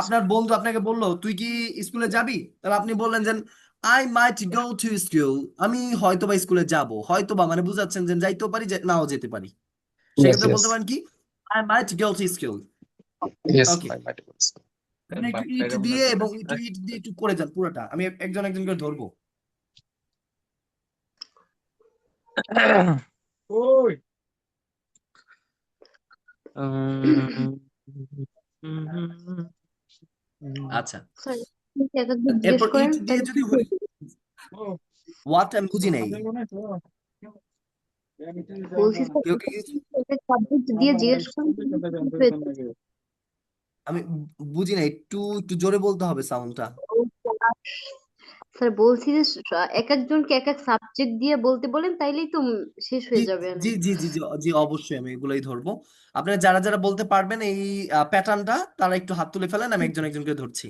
আপনার বন্ধু আপনাকে বললো তুই কি স্কুলে যাবি, তাহলে আপনি বললেন যে I might go to school, আমি হয়তোবা স্কুলে যাব, হয়তোবা মানে বুঝাচ্ছেন যে যাইতেও পারি নাও যেতে পারি। ইয়েস সেক্ষেত্রে ইয়েস বলতে পারেন কি I might go to school. Yes, okay, my my, আপনি একটু ইট দিয়ে এবং একটু ইট দিয়ে একটু করে যান পুরোটা, আমি একজন একজন করে ধরবো। ওই আচ্ছা, স্যার এক একবার জিজ্ঞেস এরপর করেন ইট দিয়ে তাহলে যদি ঠিক হয়ে, হয়ে যাবে। হোয়াট আমি বুঝি নাই, বলছি স্যার কেউ এক কি এক সাবজেক্ট দিয়ে জিজ্ঞেস করেন তাহলে ঠিক হয়ে যাবে। আমি বুঝি নাই, একটু একটু জোরে বলতে হবে সাউন্ডটা। স্যার বলছি যে এক একজনকে এক এক সাবজেক্ট দিয়ে বলতে বলেন তাইলেই তো শেষ জি হয়ে যাবে জি অনেক। জি জি জি জি, অবশ্যই আমি এগুলোই ধরবো। আপনারা যারা যারা বলতে পারবেন এই প্যাটার্নটা, তারা একটু হাত তুলে ফেলেন, আমি একজন একজন করে ধরছি।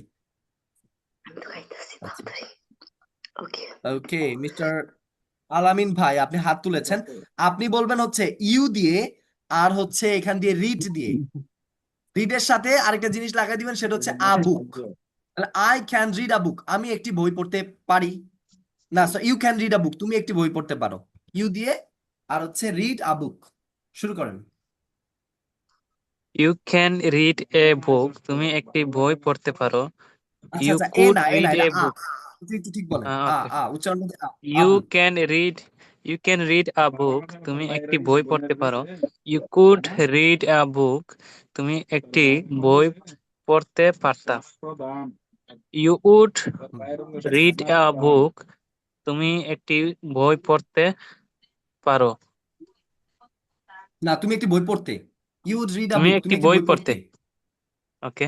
আমি তো খাইতেছি আচ্ছা, তাড়াতাড়ি। ওকে। ওকে মিস্টার আলামিন ভাই, আপনি হাত তুলেছেন। আপনি বলবেন হচ্ছে ইউ দিয়ে, আর হচ্ছে এখান দিয়ে রিড দিয়ে, রিডের সাথে আরেকটা জিনিস লাগাই দিবেন, সেটা হচ্ছে আ বুক। আই ক্যান রিড আ বুক, আমি একটি বই পড়তে পারি। না, you can read a book, তুমি একটি বই পড়তে পারো, ইউ দিয়ে, আর হচ্ছে রিড আ বুক। শুরু করেন। ইউ ক্যান রিড এ বুক, তুমি একটি বই পড়তে পারো। আচ্ছা ইউ আচ্ছা, এ কুড না, রিড এটা এ আ, বুক। একটু একটু ঠিক বলেন, ওকে, উচ্চারণ করতে you Abu. Can read, you can read a book, তুমি একটি বই পড়তে পারো। You could read a book, তুমি একটি বই পড়তে পারতা। You would read a book, তুমি একটি বই পড়তে পারো। না, তুমি একটি বই পড়তে, ইউ উড রিড আ তুমি বুক, একটি তুমি একটি বই বই পড়তে, পড়তে। ওকে।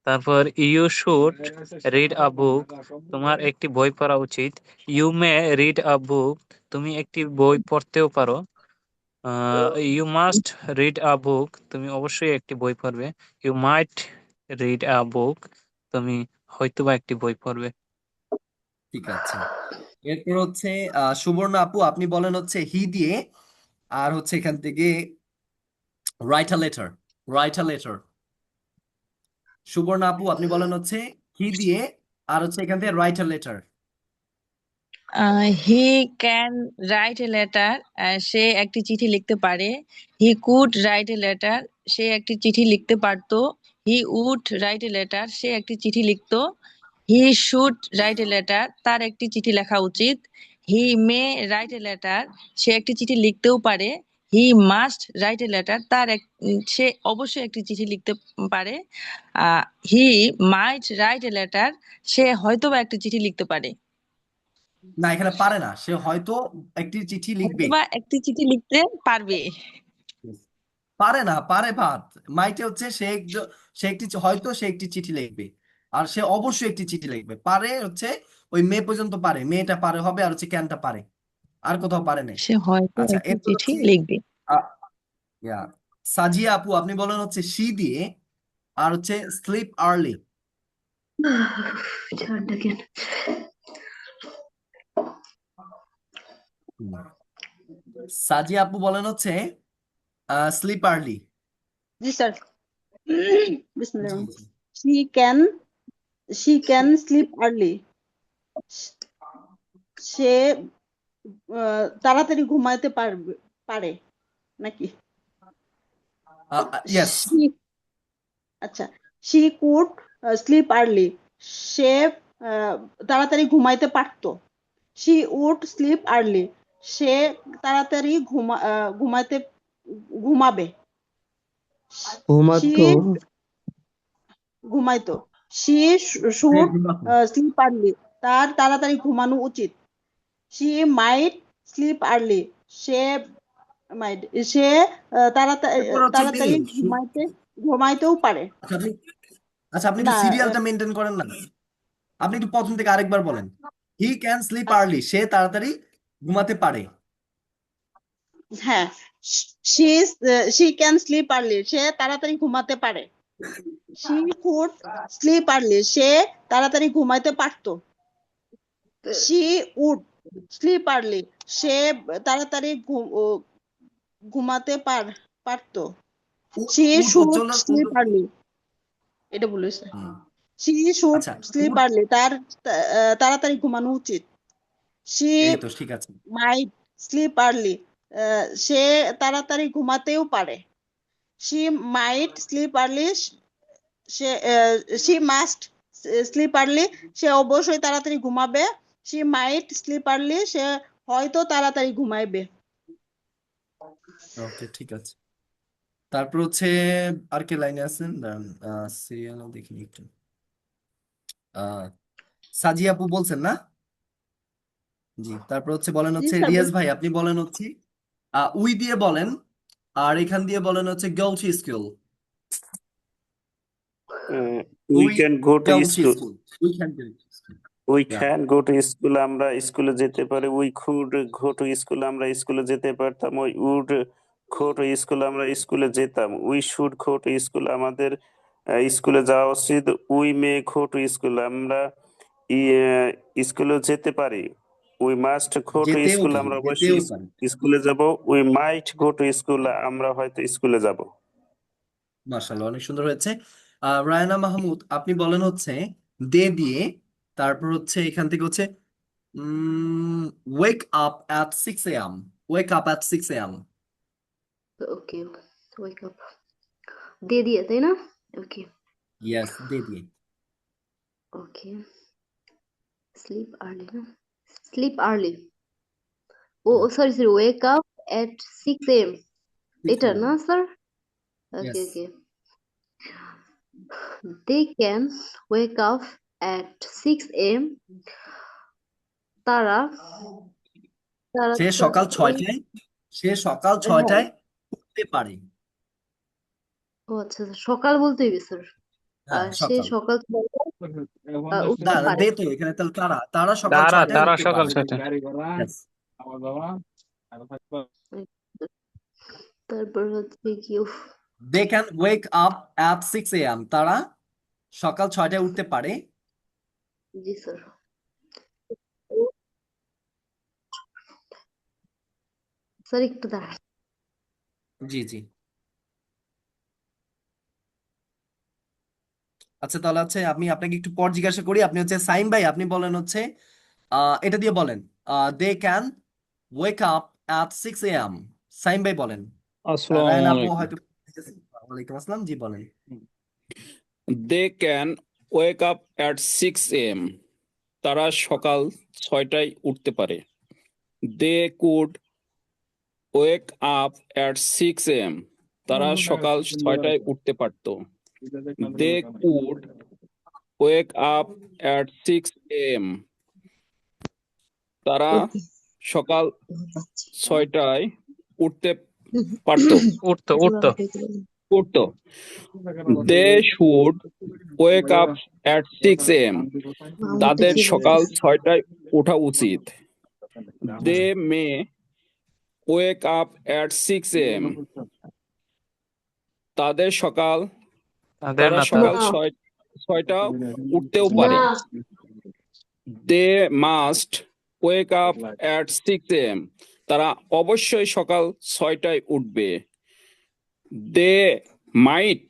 তারপর ইউ শুড রিড আ বুক, তোমার একটি বই পড়া উচিত। You may read a book, তুমি একটি বই পড়তেও পারো। You must read a book, তুমি অবশ্যই একটি বই পড়বে। You might read a book, তুমি হয়তোবা একটি বই পড়বে। ঠিক আছে, এরপর হচ্ছে সুবর্ণ আপু আপনি বলেন হচ্ছে হি দিয়ে, আর হচ্ছে এখান থেকে write a letter, right a letter. সুবর্ণ আপু আপনি বলেন হচ্ছে হি দিয়ে, আর হচ্ছে এখান থেকে write a letter. He can write a letter, সে একটি চিঠি লিখতে পারে। He could write a letter, সে একটি চিঠি লিখতে পারতো। He would write a letter, সে একটি চিঠি লিখতো। He should write a letter, তার একটি চিঠি লেখা উচিত। হি মে রাইট এ লেটার, সে একটি চিঠি লিখতেও পারে। He must write a letter, সে অবশ্যই একটি চিঠি লিখতে পারে। হি মাইট রাইট এ লেটার, সে হয়তোবা একটি চিঠি লিখতে পারে। না, এখানে পারে না, সে হয়তো একটি চিঠি লিখবে। হয়তোবা একটি চিঠি লিখতে পারবে। পারে না, পারে ভাত। মাইটে হচ্ছে সে একটি হয়তো সে একটি চিঠি লিখবে, আর সে অবশ্যই একটি চিঠি লিখবে। পারে হচ্ছে ওই মে পর্যন্ত পারে, মেয়েটা পারে হবে, আর হচ্ছে ক্যানটা পারে, আর কোথাও পারে নাই। সে হয়তো আচ্ছা, একটি এরপর চিঠি হচ্ছে লিখবে। সাজিয়া আপু আপনি বলেন হচ্ছে শি দিয়ে, আর হচ্ছে স্লিপ আর্লি। সাজিয়া আপু বলেন হচ্ছে স্লিপ আর্লি। জি স্যার। জি বিসমিল্লাহ। জি। she can sleep early, সে তাড়াতাড়ি ঘুমাইতে পারে নাকি? ইয়েস। আচ্ছা, she could sleep early, সে তাড়াতাড়ি ঘুমাইতে পারতো। she would sleep early, সে তাড়াতাড়ি ঘুমাবে। she ঘুমাইতো। she should sleep early, তার তাড়াতাড়ি ঘুমানো উচিত। she might sleep early, সে তাড়াতাড়ি ঘুমাইতেও পারে। আচ্ছা, আপনি না একটু সিরিয়ালটা মেনটেন করেন না, আপনি একটু প্রথম থেকে আরেকবার বলেন। হি ক্যান স্লিপ আর্লি, সে তাড়াতাড়ি ঘুমাতে পারে। হ্যাঁ, she can sleep early, সে তাড়াতাড়ি ঘুমাতে পারে। she could sleep early, সে তাড়াতাড়ি ঘুমাইতে পারতো। she would sleep early, সে তাড়াতাড়ি ঘুমাতে পারতো। she should sleep early, এটা বলেছে। she should sleep early, তার তাড়াতাড়ি ঘুমানো উচিত। she ঠিক আছে। might sleep early, সে তাড়াতাড়ি ঘুমাতেও পারে। she might sleep early, she must sleep early, সে অবশ্যই তাড়াতাড়ি ঘুমাবে। she might sleep early, সে হয়তো তাড়াতাড়ি ঘুমাইবে। ওকে, ঠিক আছে। তারপর হচ্ছে আর কে লাইনে আছেন, সিরিয়াল দেখিনি একটু। সাজিয়া আপু বলছেন না? জি। তারপর হচ্ছে বলেন হচ্ছে রিয়াজ ভাই আপনি বলেন হচ্ছে উই দিয়ে বলেন, আর এখান দিয়ে বলেন হচ্ছে go to school. We can go to school. We can go to school. We can go to school, আমরা স্কুলে যেতে পারি। We could go to school, আমরা স্কুলে যেতে পারতাম। We would go to school, আমরা স্কুলে যেতাম। We should go to school, আমাদের স্কুলে যাওয়া উচিত। We may go to school, আমরা স্কুলে যেতে পারি। We must go to school, আমরা অবশ্যই স্কুলে যাব। We might go to school, আমরা হয়তো স্কুলে যাব। মাশাআল্লাহ, অনেক সুন্দর হয়েছে। রায়না মাহমুদ আপনি বলেন হচ্ছে দে দিয়ে, তারপর হচ্ছে এখান থেকে হচ্ছে wake up at 6 AM, wake up at 6 AM। Okay, wake up they দিয়ে, তাই না? ওকে, ইয়েস, দে দিয়ে। ওকে, স্লিপ আর্লি না, sleep early. Oh sorry, wake up at 6 AM, এটা না sir? Okay okay, they can wake up at 6 AM, তারা সে সকাল 6টায় উঠতে পারে। ও আচ্ছা আচ্ছা, সকাল বলতে হইবে স্যার। হ্যাঁ সে সকাল। সকাল 6টায় উঠতে না পারে। দে তো এখানে তাহলে তারা তারা সকাল তারা 6টায় তারা উঠতে সকাল পারে। 6টায়। Yes. তারপর হচ্ছে কি উফ, They can wake up at 6 a.m. তারা সকাল 6টায় উঠতে পারে। জি স্যার। স্যার একটু দাঁড়ান। জি জি। আচ্ছা তাহলে হচ্ছে আমি আপনাকে একটু পর জিজ্ঞাসা করি, আপনি হচ্ছে সাইম ভাই আপনি বলেন হচ্ছে এটা দিয়ে বলেন they can wake up at 6 a.m. Saim ভাই বলেন। আসসালামু রায়ন আপু আলাইকুম। হয়তো। ওয়ালাইকুম আসসালাম, জি বলেন। They can wake up at 6 a.m. তারা সকাল 6টায় উঠতে পারে। They could wake up at 6 a.m. তারা সকাল 6টায় উঠতে পারত। They could wake up at 6 a.m. তারা ওকে সকাল 6টায় উঠতে পারত উঠতো উঠতো। উঠত। They should wake up at 6 a.m. তাদের সকাল 6টায় ওঠা উচিত। They may wake up at 6 a.m. তাদের সকাল তাদের তারা না সকাল তার। 6টা উঠতেও পারে। না they must wake up at 6 a.m. তারা অবশ্যই সকাল 6টায় উঠবে। They might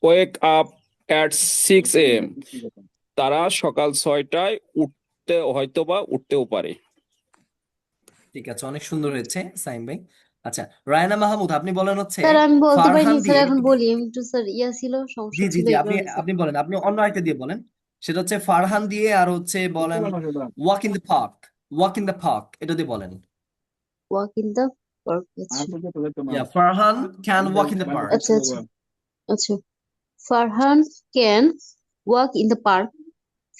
wake up at 6 a.m. তারা সকাল 6টায় হয়তোবা উঠতেও পারে। ঠিক আছে, অনেক সুন্দর হয়েছে সাইম ভাই। আচ্ছা রায়না মাহমুদ আপনি বলেন হচ্ছে স্যার আমি বলতে ফারহান পারিনি স্যার, দিয়ে। এখন বলি আমি একটু স্যার ছিল জি সমস্যা জি ছিল জি এই আপনি কারণে স্যার। আপনি বলেন, আপনি অন্য একটা দিয়ে বলেন। সেটা হচ্ছে ফারহান দিয়ে আর হচ্ছে বলেন walk in the park. Walk in the park এটা দিয়ে বলেন। Walk in the park. আচ্ছা Farhan can walk in the park. আচ্ছা আচ্ছা আচ্ছা। Farhan can walk in the park.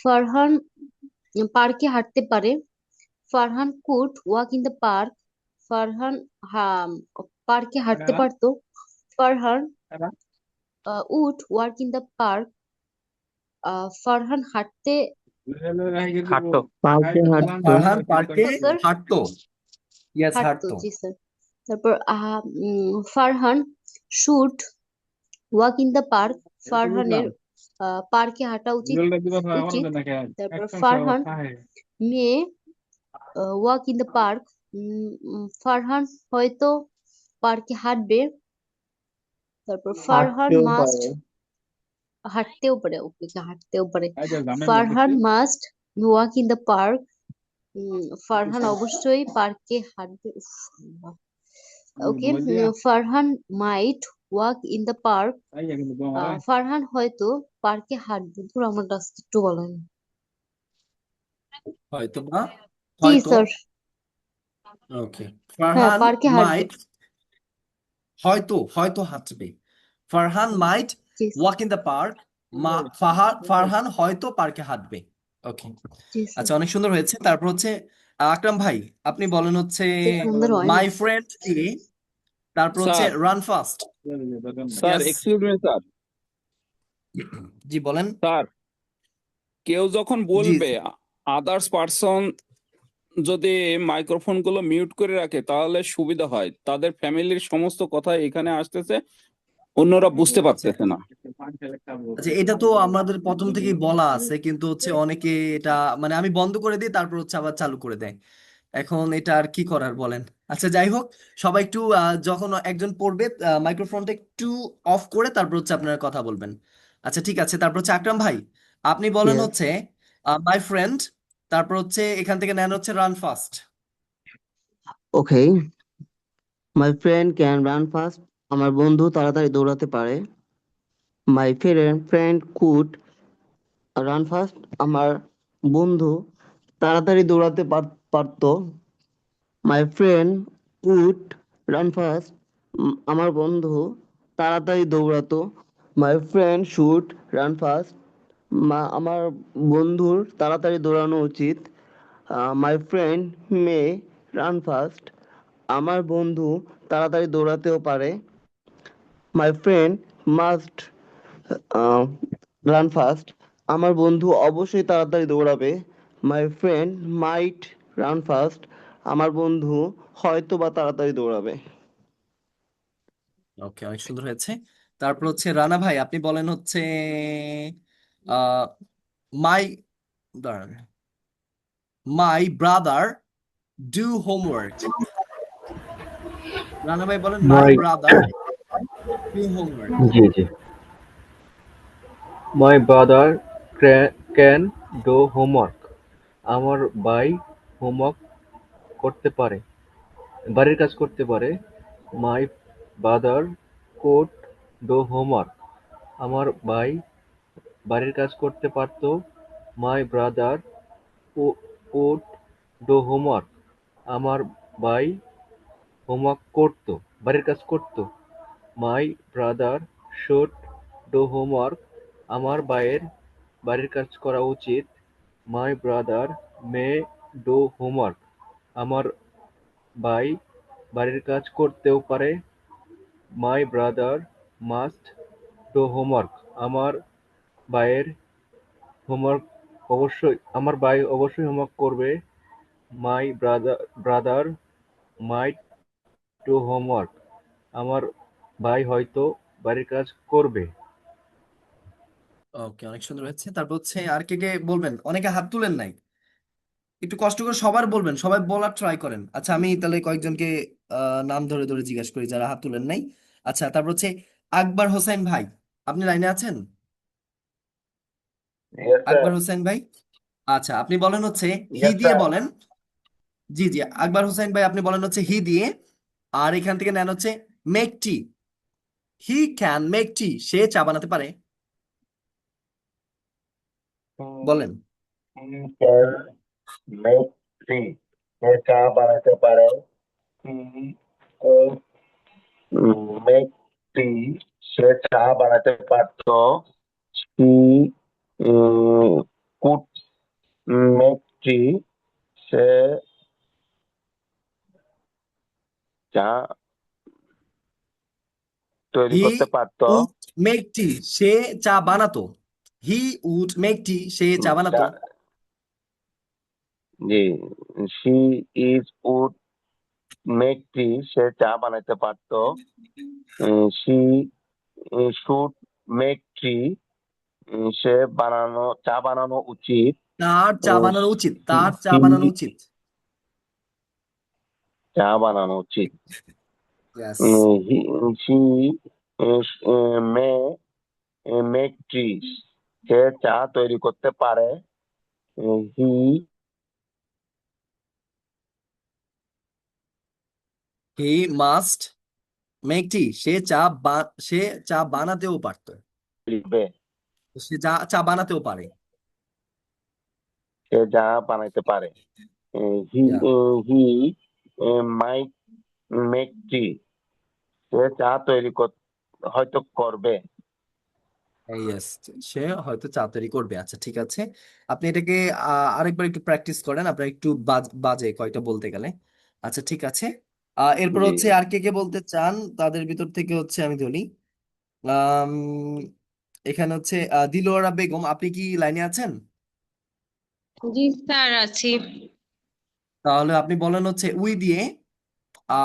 Farhan পার্কে হাঁটতে পারে। Farhan could walk in the park. Farhan পার্কে হাঁটতে পারতো। Farhan would walk in the park. Farhan হাঁটতে হাঁটতো। পার্কে হাঁটতো। ফারহান পার্কে স্যার হাঁটতো। ইয়েস হাঁটতো হাঁটতো। জি স্যার। তারপর Farhan should walk in the park. ফারহানের পার্কে হাঁটা উচিত উচিত। তারপর Farhan may walk in the park. Farhan হয়তো পার্কে হাঁটবে। তারপর ফারহান হাঁটতেও মাস্ট পারে। হাঁটতেও পারে। ওকে হাঁটতেও পারে। Farhan must walk in the park. Farhan অবশ্যই পার্কে হাঁটবে। Okay Farhan might walk in the park. Farhan হয়তো পার্কে হাঁটবে। ধরো আমার কাছে একটু বলেন। হয়তো বা জি হয়তো। স্যার। ওকে হ্যাঁ ফারহান পার্কে হাঁটবে। মাইট হয়তো হয়তো হাঁটবে। ফারহান মাইট জি walk in the park. Farhan হয়তো পার্কে হাঁটবে। ওকে জি স্যার। আচ্ছা অনেক সুন্দর হয়েছে। তারপর হচ্ছে আকরাম ভাই আপনি বলেন হচ্ছে সুন্দর হয় মাই না। ফ্রেন্ড দিয়ে তারপর হচ্ছে sir run fast. Sir yes excuse me sir. জি বলেন। স্যার কেউ যখন জি বলবে জি। আদার্স পারসন যদি মাইক্রোফোন গুলো মিউট করে রাখে তাহলে সুবিধা হয়। তাদের ফ্যামিলির সমস্ত কথা এখানে আসতেছে, অন্যরা বুঝতে আচ্ছা পারতেছে না। আচ্ছা এটা তো আমাদের প্রথম থেকেই বলা আছে, কিন্তু হচ্ছে অনেকে এটা মানে আমি বন্ধ করে দিই তারপর হচ্ছে আবার চালু করে দেয়। এখন এটা আর কি করার বলেন। আচ্ছা যাই হোক, সবাই একটু যখন একজন পড়বে মাইক্রোফোনটা একটু অফ করে তারপর হচ্ছে আপনারা কথা বলবেন। আচ্ছা ঠিক আছে, তারপর হচ্ছে আকরাম ভাই আপনি বলেন Yes. হচ্ছে মাই ফ্রেন্ড তারপর হচ্ছে এখান থেকে নেন হচ্ছে run fast. Okay. My friend can run fast. আমার বন্ধু তাড়াতাড়ি দৌড়াতে পারে। My friend could run fast. আমার বন্ধু তাড়াতাড়ি দৌড়াতে পারতো। My friend would run fast. আমার বন্ধু তাড়াতাড়ি দৌড়াতো। My friend should run fast. আমার বন্ধুর তাড়াতাড়ি দৌড়ানো উচিত। My friend may run fast. আমার বন্ধু তাড়াতাড়ি দৌড়াতেও পারে। My friend must run fast. আমার বন্ধু অবশ্যই তাড়াতাড়ি দৌড়াবে। My friend might run fast. আমার বন্ধু হয়তো বা তাড়াতাড়ি দৌড়াবে। ওকে, অনেক সুন্দর হয়েছে। তারপর হচ্ছে রানা ভাই, আপনি বলেন হচ্ছে আহ মাই দাঁড়ান, my brother do homework. Rana ভাই বলেন my my brother do homework. জি জি my brother can do homework. আমার ভাই হোমওয়ার্ক করতে পারে, বাড়ির কাজ করতে পারে। My brother could do homework. আমার ভাই বাড়ির কাজ করতে পারতো। My brother could do homework. আমার ভাই হোমওয়ার্ক করতো, বাড়ির কাজ করতো। My brother should do homework. আমার ভাইয়ের বাড়ির কাজ করা উচিত। My brother may do homework. আমার ভাই বাড়ির কাজ করতেও পারে। My brother must do homework. আমার ভাইয়ের হোমওয়ার্ক আমার ভাই অবশ্যই হোমওয়ার্ক করবে। My brother might do homework. আমার ভাই হয়তো বাড়ির কাজ করবে। ওকে, অনেক সুন্দর হয়েছে। তারপর হচ্ছে আর কে কে বলবেন? অনেকে হাত তুলেন নাই, একটু কষ্ট করে সবার বলবেন, সবাই বলার ট্রাই করেন। আচ্ছা, আমি তাহলে কয়েকজনকে নাম ধরে ধরে জিজ্ঞাসা করি যারা হাত তুলেন নাই। আচ্ছা, তারপর হচ্ছে আকবর হোসেন ভাই, আপনি লাইনে আছেন? Yes sir. আকবর হোসেন ভাই, আচ্ছা আপনি বলেন হচ্ছে হি ইয়েস দিয়ে স্যার। বলেন। জি জি, আকবর হোসেন ভাই আপনি বলেন হচ্ছে হি দিয়ে, আর এখান থেকে নেন হচ্ছে make tea. He can make tea, সে চা বানাতে পারে। বলেন। হি ক্যান মেক টি। সে চা বানাতে পারে। He make tea. সে চা বানাতে পারতো। He could make tea. সে চা তৈরি হি করতে পারতো। উড মেক টি, সে চা বানাতো। হি উড মেক টি, সে চা বানাতো। চা জি she is would make tea. সে চা বানাতে পারতো। She should make tea. সে চা বানানো উচিত। তার চা বানানো উচিত, তার চা হি বানানো উচিত। চা বানানো উচিত। Yes. She may make tea. সে চা তৈরি করতে পারে। হি হি মাস্ট মেক টি, সে চা বানাতেও পারতো। লিখবে। সে চা বানাতেও পারে। সে চা বানাইতে পারে। হি Yeah. হি মাইট মেক টি। সে চা তৈরি হয়তো করবে। ইয়েস, সে হয়তো চা তৈরি করবে। আচ্ছা ঠিক আছে, আপনি এটাকে আরেকবার একটু প্র্যাকটিস করেন, আপনার একটু বাজে কয়টা বলতে গেলে। আচ্ছা ঠিক আছে, এরপর জি হচ্ছে আর কে কে বলতে চান তাদের ভিতর থেকে হচ্ছে আমি ধরি। আম, এখানে হচ্ছে দিলোয়ারা বেগম, আপনি কি লাইনে আছেন? জি স্যার, আছি। তাহলে আপনি বলেন হচ্ছে উই দিয়ে,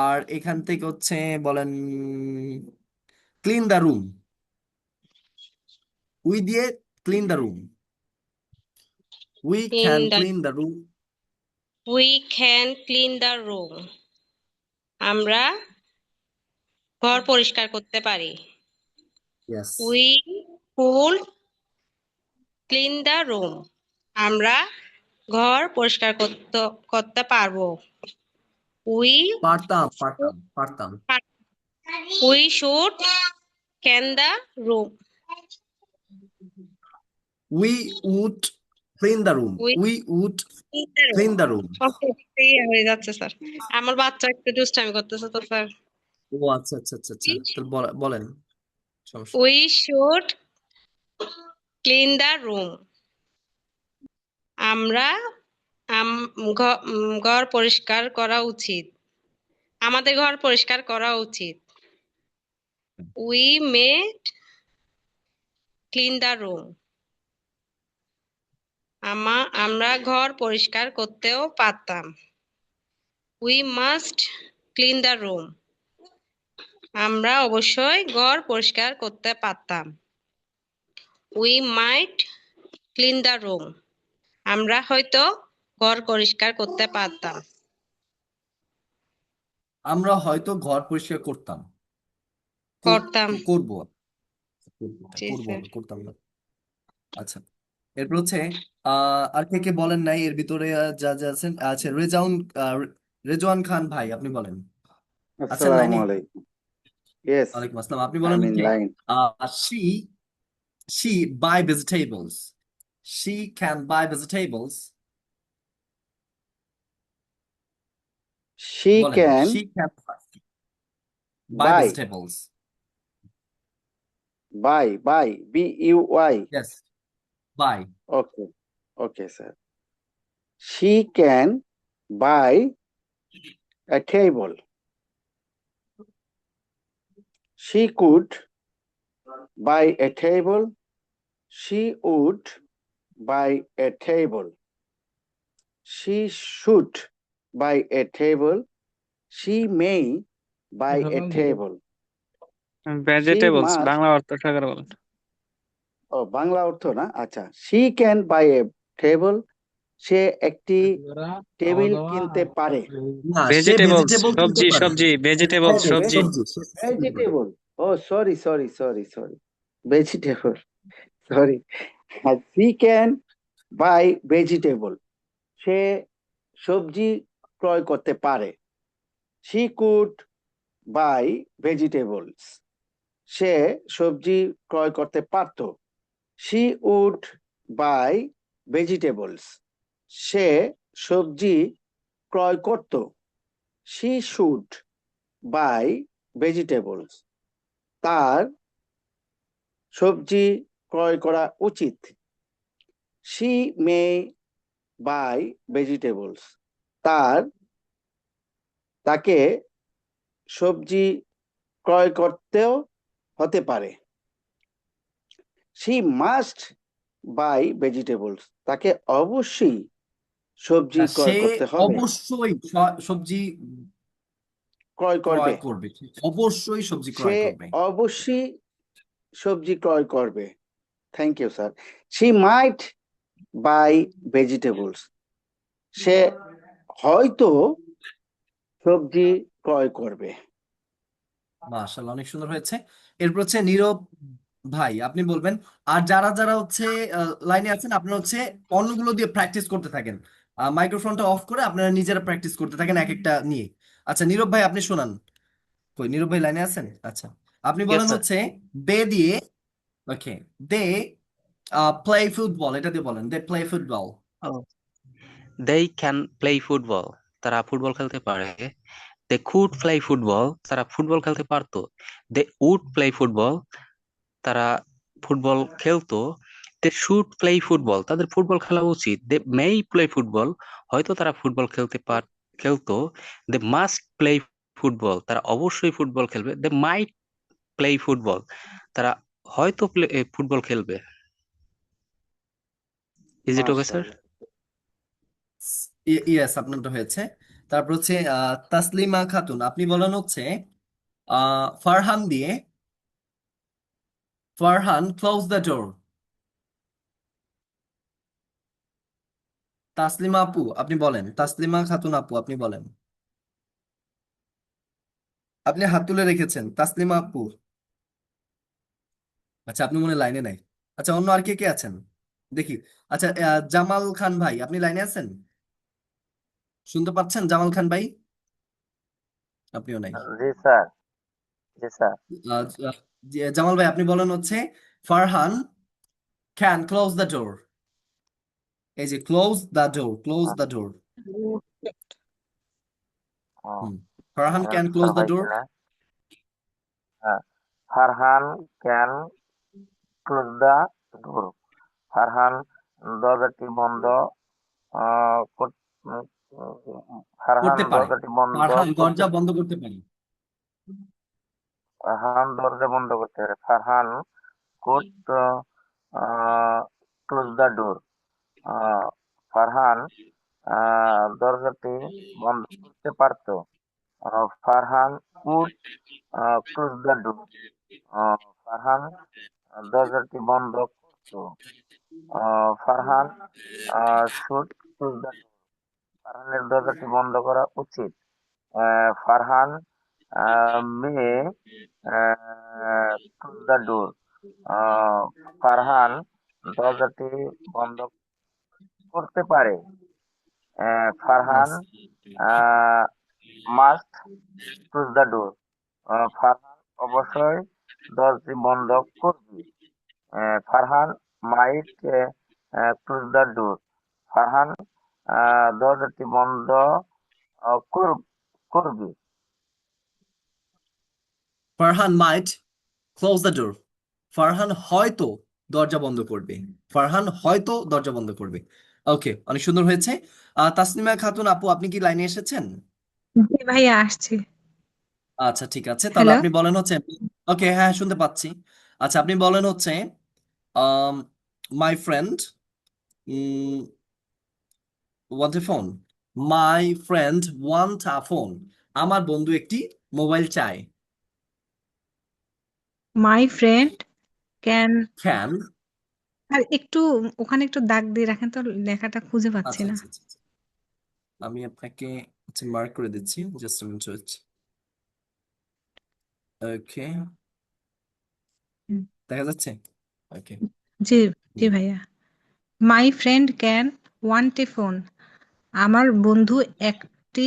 আর এখান থেকে হচ্ছে বলেন ক্লিন দ্য রুম। উই দিয়ে clean the room. We in can the clean the room. We can clean the room. আমরা ঘর পরিষ্কার করতে পারি। Yes. We could clean the room. আমরা ঘর পরিষ্কার করতে পারবো। উই পারতাম পারতাম পারতাম। We should can the room. We would clean the room. We we would clean the room. Clean the room. হয়ে যাচ্ছে স্যার, আমার বাচ্চা একটু দুষ্টামি করতেছে তো স্যার। ও আচ্ছা আচ্ছা আচ্ছা আচ্ছা, তাহলে বলেন, সমস্যা নেই। We should clean the room. আমরা ঘর পরিষ্কার করা উচিত। আমাদের ঘর পরিষ্কার করা উচিত। We made clean the room. আমরা ঘর পরিষ্কার করতেও পারতাম। We must clean the room. আমরা অবশ্যই ঘর পরিষ্কার করতে পারতাম। We might clean the room. আমরা হয়তো ঘর পরিষ্কার করতে পারতাম। আমরা হয়তো ঘর পরিষ্কার করতাম, করতাম। করবো জি করবো স্যার। না, করতাম না। আচ্ছা, এরপর হচ্ছে আর কে কে বলেন নাই এর ভিতরে যা যা আছেন। আচ্ছা, রেজওয়ান খান ভাই আপনি বলেন। আচ্ছা, আসসালামু লাইনে। আলাইকুম। Yes, ওয়ালাইকুম আসসালাম। আপনি বলেন I'm in হচ্ছে line. she she buy vegetables. She can buy vegetables. She বলেন can she can buy buy, vegetables. buy, B-U-Y. Yes, buy. Okay, okay, sir. She can buy a table. She could buy a table. She would buy a table. She should buy a table. She may buy a table. She vegetables must, Bangla অর্থটা করে বলেন। বাংলা অর্থ না, আচ্ছা। She can buy a table. সে একটি table কিনতে পারে। না, সে ভেজিটেবলস ভেজিটেবল কিনতে পারে। সবজি ভেজিটেবলস সবজি। সবজি সে সবজি পারে। Vegetable, oh sorry, vegetable, sorry. She can buy vegetable. সে সবজি ক্রয় করতে পারে। She could buy vegetables. সে সবজি ক্রয় করতে পারত। She would buy vegetables. সে সবজি ক্রয় করত। She should buy vegetables. তার সবজি ক্রয় করা উচিত। She may buy vegetables. তাকে সবজি ক্রয় করতেও হতে পারে। She must buy vegetables. তাকে অবশ্যই সবজি সে ক্রয় করতে হবে। অবশ্যই সবজি ক্রয় করবে। ক্রয় করবে। অবশ্যই সবজি সে ক্রয় করবে। অবশ্যই সবজি ক্রয় করবে। Thank you sir. She might buy vegetables. সে হয়তো সবজি ক্রয় করবে। মাশাআল্লাহ, অনেক সুন্দর হয়েছে। এরপর হচ্ছে নীরব ভাই আপনি বলবেন। আর যারা যারা হচ্ছে লাইনে আছেন আপনারা হচ্ছে অন্যগুলো দিয়ে প্র্যাকটিস করতে থাকেন। মাইক্রোফোনটা অফ করে আপনারা নিজেরা প্র্যাকটিস করতে থাকেন এক একটা নিয়ে। আচ্ছা, নীরব ভাই আপনি শোনান। কই নীরব ভাই লাইনে আছেন? আচ্ছা, আপনি ইয়েস বলেন স্যার। হচ্ছে দে দিয়ে। ওকে, দে প্লে ফুটবল, এটা দিয়ে বলেন। They play football. They can play football. তারা ফুটবল খেলতে পারে। They could play football. তারা ফুটবল খেলতে পারতো। They would play football. তারা ফুটবল খেলতো। They should play football. তাদের ফুটবল খেলা উচিত। They may play football. হয়তো তারা ফুটবল খেলতো। They must play football. তারা অবশ্যই ফুটবল খেলবে। They might play football. তারা হয়তো ফুটবল খেলবে। Is it okay, sir? Yes, আপনারটা হয়েছে। তারপর হচ্ছে তাসলিমা খাতুন আপনি বলেন হচ্ছে ফারহান দিয়ে। ফারহান ক্লোজ দ্য ডোর। তাসলিমা আপু আপনি বলেন। তাসলিমা খাতুন আপু আপনি বলেন। আপনি হাত তুলে রেখেছেন তাসলিমা আপু। আচ্ছা, আপনি মনে হয় লাইনে নাই। আচ্ছা, অন্য আর কে কে আছেন দেখি। আচ্ছা, জামাল খান ভাই আপনি লাইনে আছেন? শুনতে পাচ্ছেন জামাল খান ভাই? আপনিও নাই। জি স্যার, জি স্যার। জামাল ভাই আপনি বলেন হচ্ছে ফারহান ক্যান ক্লোজ দ্য ডোর। এই যে close the door, close the door. Farhan can sir close the ভাই ডোর। কিনা? হ্যাঁ, Farhan can close the door. Farhan দরজাটি বন্ধ ফারহান করতে পারে। দরজাটি বন্ধ ফারহান করতে দরজা বন্ধ করতে পারে। ফারহান দরজা বন্ধ করতে পারে। Farhan could close the door. Farhan দরজাটি বন্ধ করতে পারতো। Farhan would close the door. Farhan দরজাটি বন্ধ করতো। Farhan should close the door. ফারহানের দরজাটি বন্ধ করা উচিত। Farhan may close the door. Farhan দরজাটি বন্ধ করতে পারে। Farhan must close the door. Farhan অবশ্যই দরজাটি বন্ধ করবে। Farhan might close the door. Farhan দরজাটি বন্ধ করবে। Farhan might close the door. Farhan হয়তো দরজা বন্ধ করবে। ফারহান হয়তো দরজা বন্ধ করবে। ওকে, অনেক সুন্দর হয়েছে। তাসনিমা খাতুন আপু, আপনি কি লাইনে এসেছেন? জি ভাইয়া আসছে। আচ্ছা, ঠিক আছে, তাহলে হ্যালো। আপনি বলেন হচ্ছে। ওকে, হ্যাঁ, শুনতে পাচ্ছি। আচ্ছা, আপনি বলেন হচ্ছে my friend want a phone. My friend want a phone. আমার বন্ধু একটি মোবাইল চায়। My friend can, can. আর একটু ওখানে একটু দাগ দিয়ে রাখেন তো, লেখাটা খুঁজে পাচ্ছি আচ্ছা না। আচ্ছা আচ্ছা আচ্ছা। আমি আপনাকে মার্ক করে দিচ্ছি, জাস্ট আ মিনিট। ওকে, হুম, দেখা যাচ্ছে? ওকে। জি জি ভাইয়া। মাই friend can want a phone. আমার বন্ধু একটি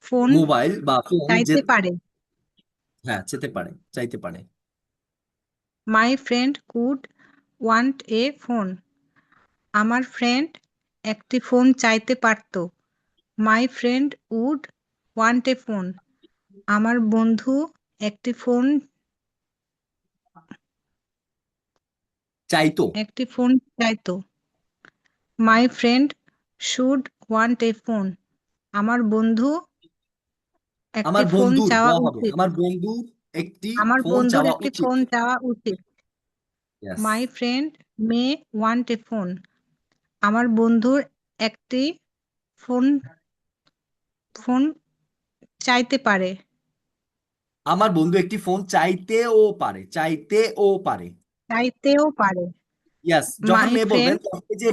ফোন মোবাইল বা ফোন যে, চাইতে পারে। হ্যাঁ, যেতে পারে, চাইতে পারে। My friend could want a phone. আমার ফ্রেন্ড একটি ফোন চাইতে পারত। My friend would want a phone. আমার বন্ধু একটি ফোন চাইতো। চাইতো। My friend should want a phone. আমার বন্ধু একটি আমার ফোন বন্ধুর চাওয়া দেওয়া হবে, উচিত। আমার বন্ধুর একটি আমার ফোন বন্ধুর চাওয়া একটি উচিত। ফোন চাওয়া উচিত। Yes. My friend May want a phone. আমার বন্ধুর একটি ফোন ফোন চাইতে পারে। আমার বন্ধু একটি ফোন চাইতেও পারে, চাইতেও পারে। চাইতেও পারে। ইয়াস, যখন মাই মেয়ে বলবেন ফ্রেন্ড তখন এই যে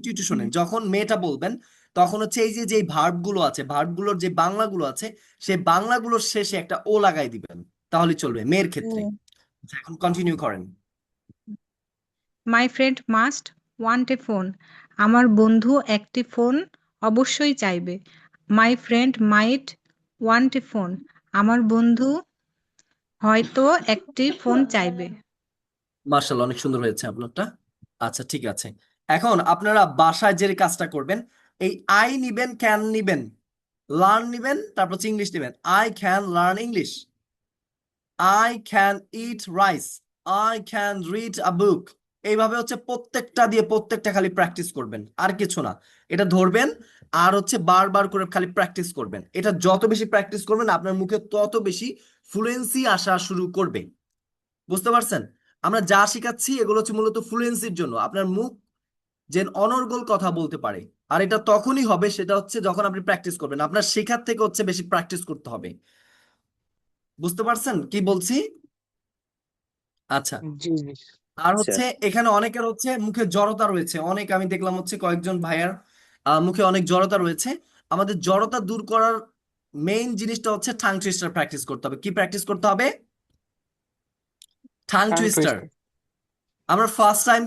একটু শোনেন, যখন মেয়েটা বলবেন তখন হচ্ছে এই যে ভার্ব গুলো আছে, ভার্ব গুলোর যে বাংলাগুলো আছে, সেই বাংলাগুলোর শেষে একটা ও লাগাই দিবেন, তাহলে চলবে মেয়ের ক্ষেত্রে। আচ্ছা, এখন কন্টিনিউ করেন। My friend must want a phone. আমার বন্ধু একটি ফোন অবশ্যই চাইবে। My friend might want a phone. আমার বন্ধু হয়তো একটি ফোন চাইবে। মার্শাল্লাহ, অনেক সুন্দর হয়েছে আপনারটা। আচ্ছা, ঠিক আছে। এখন আপনারা বাসায় যে কাজটা করবেন, এই আই নিবেন, ক্যান নিবেন, লার্ন নিবেন, তারপর হচ্ছে ইংলিশ নিবেন। I can learn English. I can eat rice. I can read a book. এইভাবে হচ্ছে প্রত্যেকটা দিয়ে প্রত্যেকটা খালি প্র্যাকটিস করবেন, আর কিছু না। এটা ধরবেন আর হচ্ছে বারবার করে খালি প্র্যাকটিস করবেন। এটা যত বেশি প্র্যাকটিস করবেন আপনার মুখে তত বেশি ফ্লুয়েন্সি আসা শুরু করবে। বুঝতে পারছেন? আমরা যা শিখাচ্ছি এগুলো হচ্ছে মূলত ফ্লুয়েন্সির জন্য, আপনার মুখ যে অনর্গল কথা বলতে পারে। আর এটা তখনই হবে, সেটা হচ্ছে যখন আপনি প্র্যাকটিস করবেন। আপনার শেখার থেকে হচ্ছে বেশি প্র্যাকটিস করতে হবে। বুঝতে পারছেন কি বলছি? আচ্ছা, জি জি। আর আচ্ছা, হচ্ছে এখানে অনেকের হচ্ছে মুখে জড়তা রয়েছে, অনেক আমি দেখলাম হচ্ছে কয়েকজন ভাইয়ার মুখে অনেক জড়তা রয়েছে। আমাদের জড়তা দূর করার মেইন জিনিসটা হচ্ছে টাং টুইস্টার প্র্যাকটিস করতে হবে। কি প্র্যাকটিস করতে হবে? Tongue tongue twister. টুইস্টার। আমরা ফার্স্ট টাইম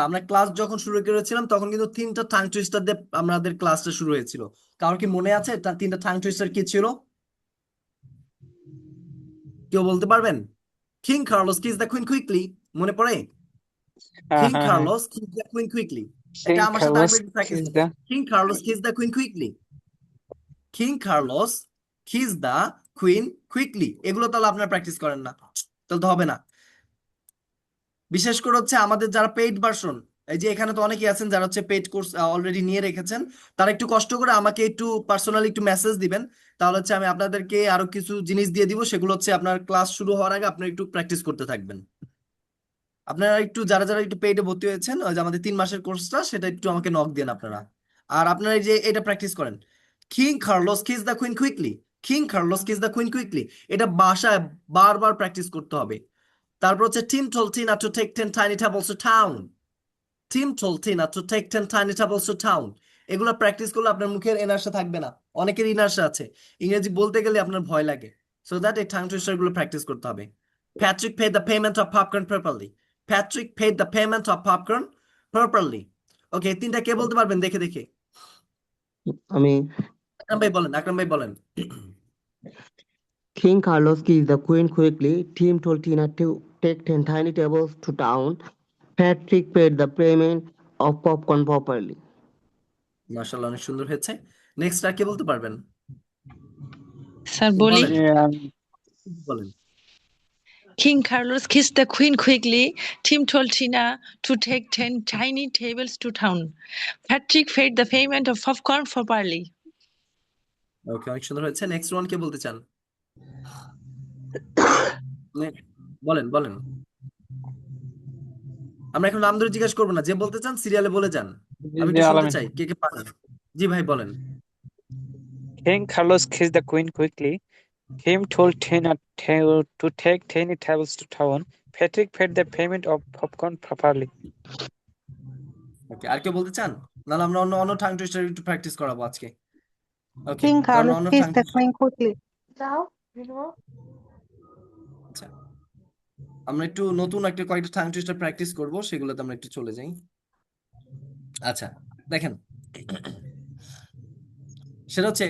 আমরা ক্লাস যখন শুরু করেছিলাম তখন কিন্তু 3টা টাং টুইস্টার দিয়ে আমাদের ক্লাসটা শুরু হয়েছিল। কারোর কি মনে আছে 3টা টাং টুইস্টার কি ছিল? কেউ বলতে পারবেন? King Carlos kiss the queen quickly, মনে পড়ে? হ্যাঁ কিং হ্যাঁ হ্যাঁ। Carlos kiss the queen quickly. এটা কিং আমার সাথে কার্লোস আরেকবার একটু প্র্যাকটিস কিস করেন। The king Carlos kiss the queen quickly. King Carlos kiss the queen quickly. এগুলো তাহলে আপনারা প্র্যাকটিস করেন না, তাহলে তো হবে না। বিশেষ করে হচ্ছে আমাদের যারা পেইড ভার্সন, এই যে এখানে তো অনেকেই আছেন যারা হচ্ছে পেইড কোর্স অলরেডি নিয়ে রেখেছেন, তারা একটু কষ্ট করে আমাকে একটু পার্সোনালি একটু মেসেজ দিবেন, তাহলে হচ্ছে আমি আপনাদেরকে আরো কিছু জিনিস দিয়ে দিব, সেগুলো হচ্ছে আপনার ক্লাস শুরু হওয়ার আগে আপনারা একটু প্র্যাকটিস করতে থাকবেন। আপনারা একটু যারা যারা একটু পেইডে ভর্তি হয়েছেন ওই যে আমাদের 3 মাসের কোর্সটা সেটা একটু আমাকে নক দেন আপনারা। আর আপনারা এই যে এটা প্র্যাকটিস করেন, king Carlos kiss the queen quickly, king Carlos kiss the queen quickly, এটা বাসায় বারবার প্র্যাকটিস করতে হবে। তারপর হচ্ছে team told Tina to take 10 tiny tables to town, team told Tina to take 10 tiny tables to town। এগুলো practice করলে আপনার মুখের এনার্সা থাকবে না, অনেকের ইনার্সা আছে, ইংরেজি বলতে গেলে আপনার ভয় লাগে, সো দ্যাট এই টাং টুইস্টার গুলো প্র্যাকটিস করতে হবে। Patrick paid the payment of popcorn properly, Patrick paid the payment of popcorn properly। ওকে, তিনটা কে বলতে পারবেন দেখে দেখে? আমি আকরাম ভাই বলেন, আকরাম ভাই বলেন। King Carlos kissed the queen quickly. Tim told Tina to take 10 tiny tables to town. Patrick paid the payment of popcorn properly. মাশাআল্লাহ, অনেক সুন্দর হয়েছে। নেক্সট আর কে বলতে পারবেন? স্যার বলি, বলেন বলেন। King Carlos kissed the queen quickly. Tim told Tina to take 10 tiny tables to town. Patrick paid the payment of popcorn for Barley. ওকে, অনেক সুন্দর হয়েছে। নেক্সট ওয়ান কে বলতে চান? বলেন বলেন। আমরা এখন নাম ধরে জিজ্ঞেস করবো না, যে বলতে চান সিরিয়ালে বলে যান, আমি একটু শুনতে আলামিন। চাই কে কে পারেন। জি ভাই বলেন। King Carlos kissed the queen quickly. Tim told Tina to take tiny tables to town. Patrick paid the payment of popcorn properly. ওকে, আর কেউ বলতে চান? নাহলে আমরা অন্য অন্য টাং টুইস্টার একটু প্র্যাকটিস করাবো আজকে। ওকে, King তাহলে Carlos অন্য tongue kissed the queen quickly. আচ্ছা, আমরা একটু নতুন একটা কয়েকটা টাং টুইস্টার প্র্যাকটিস করব, সেগুলোতে আমরা একটু চলে যাই। আচ্ছা দেখেন, সেটা হচ্ছে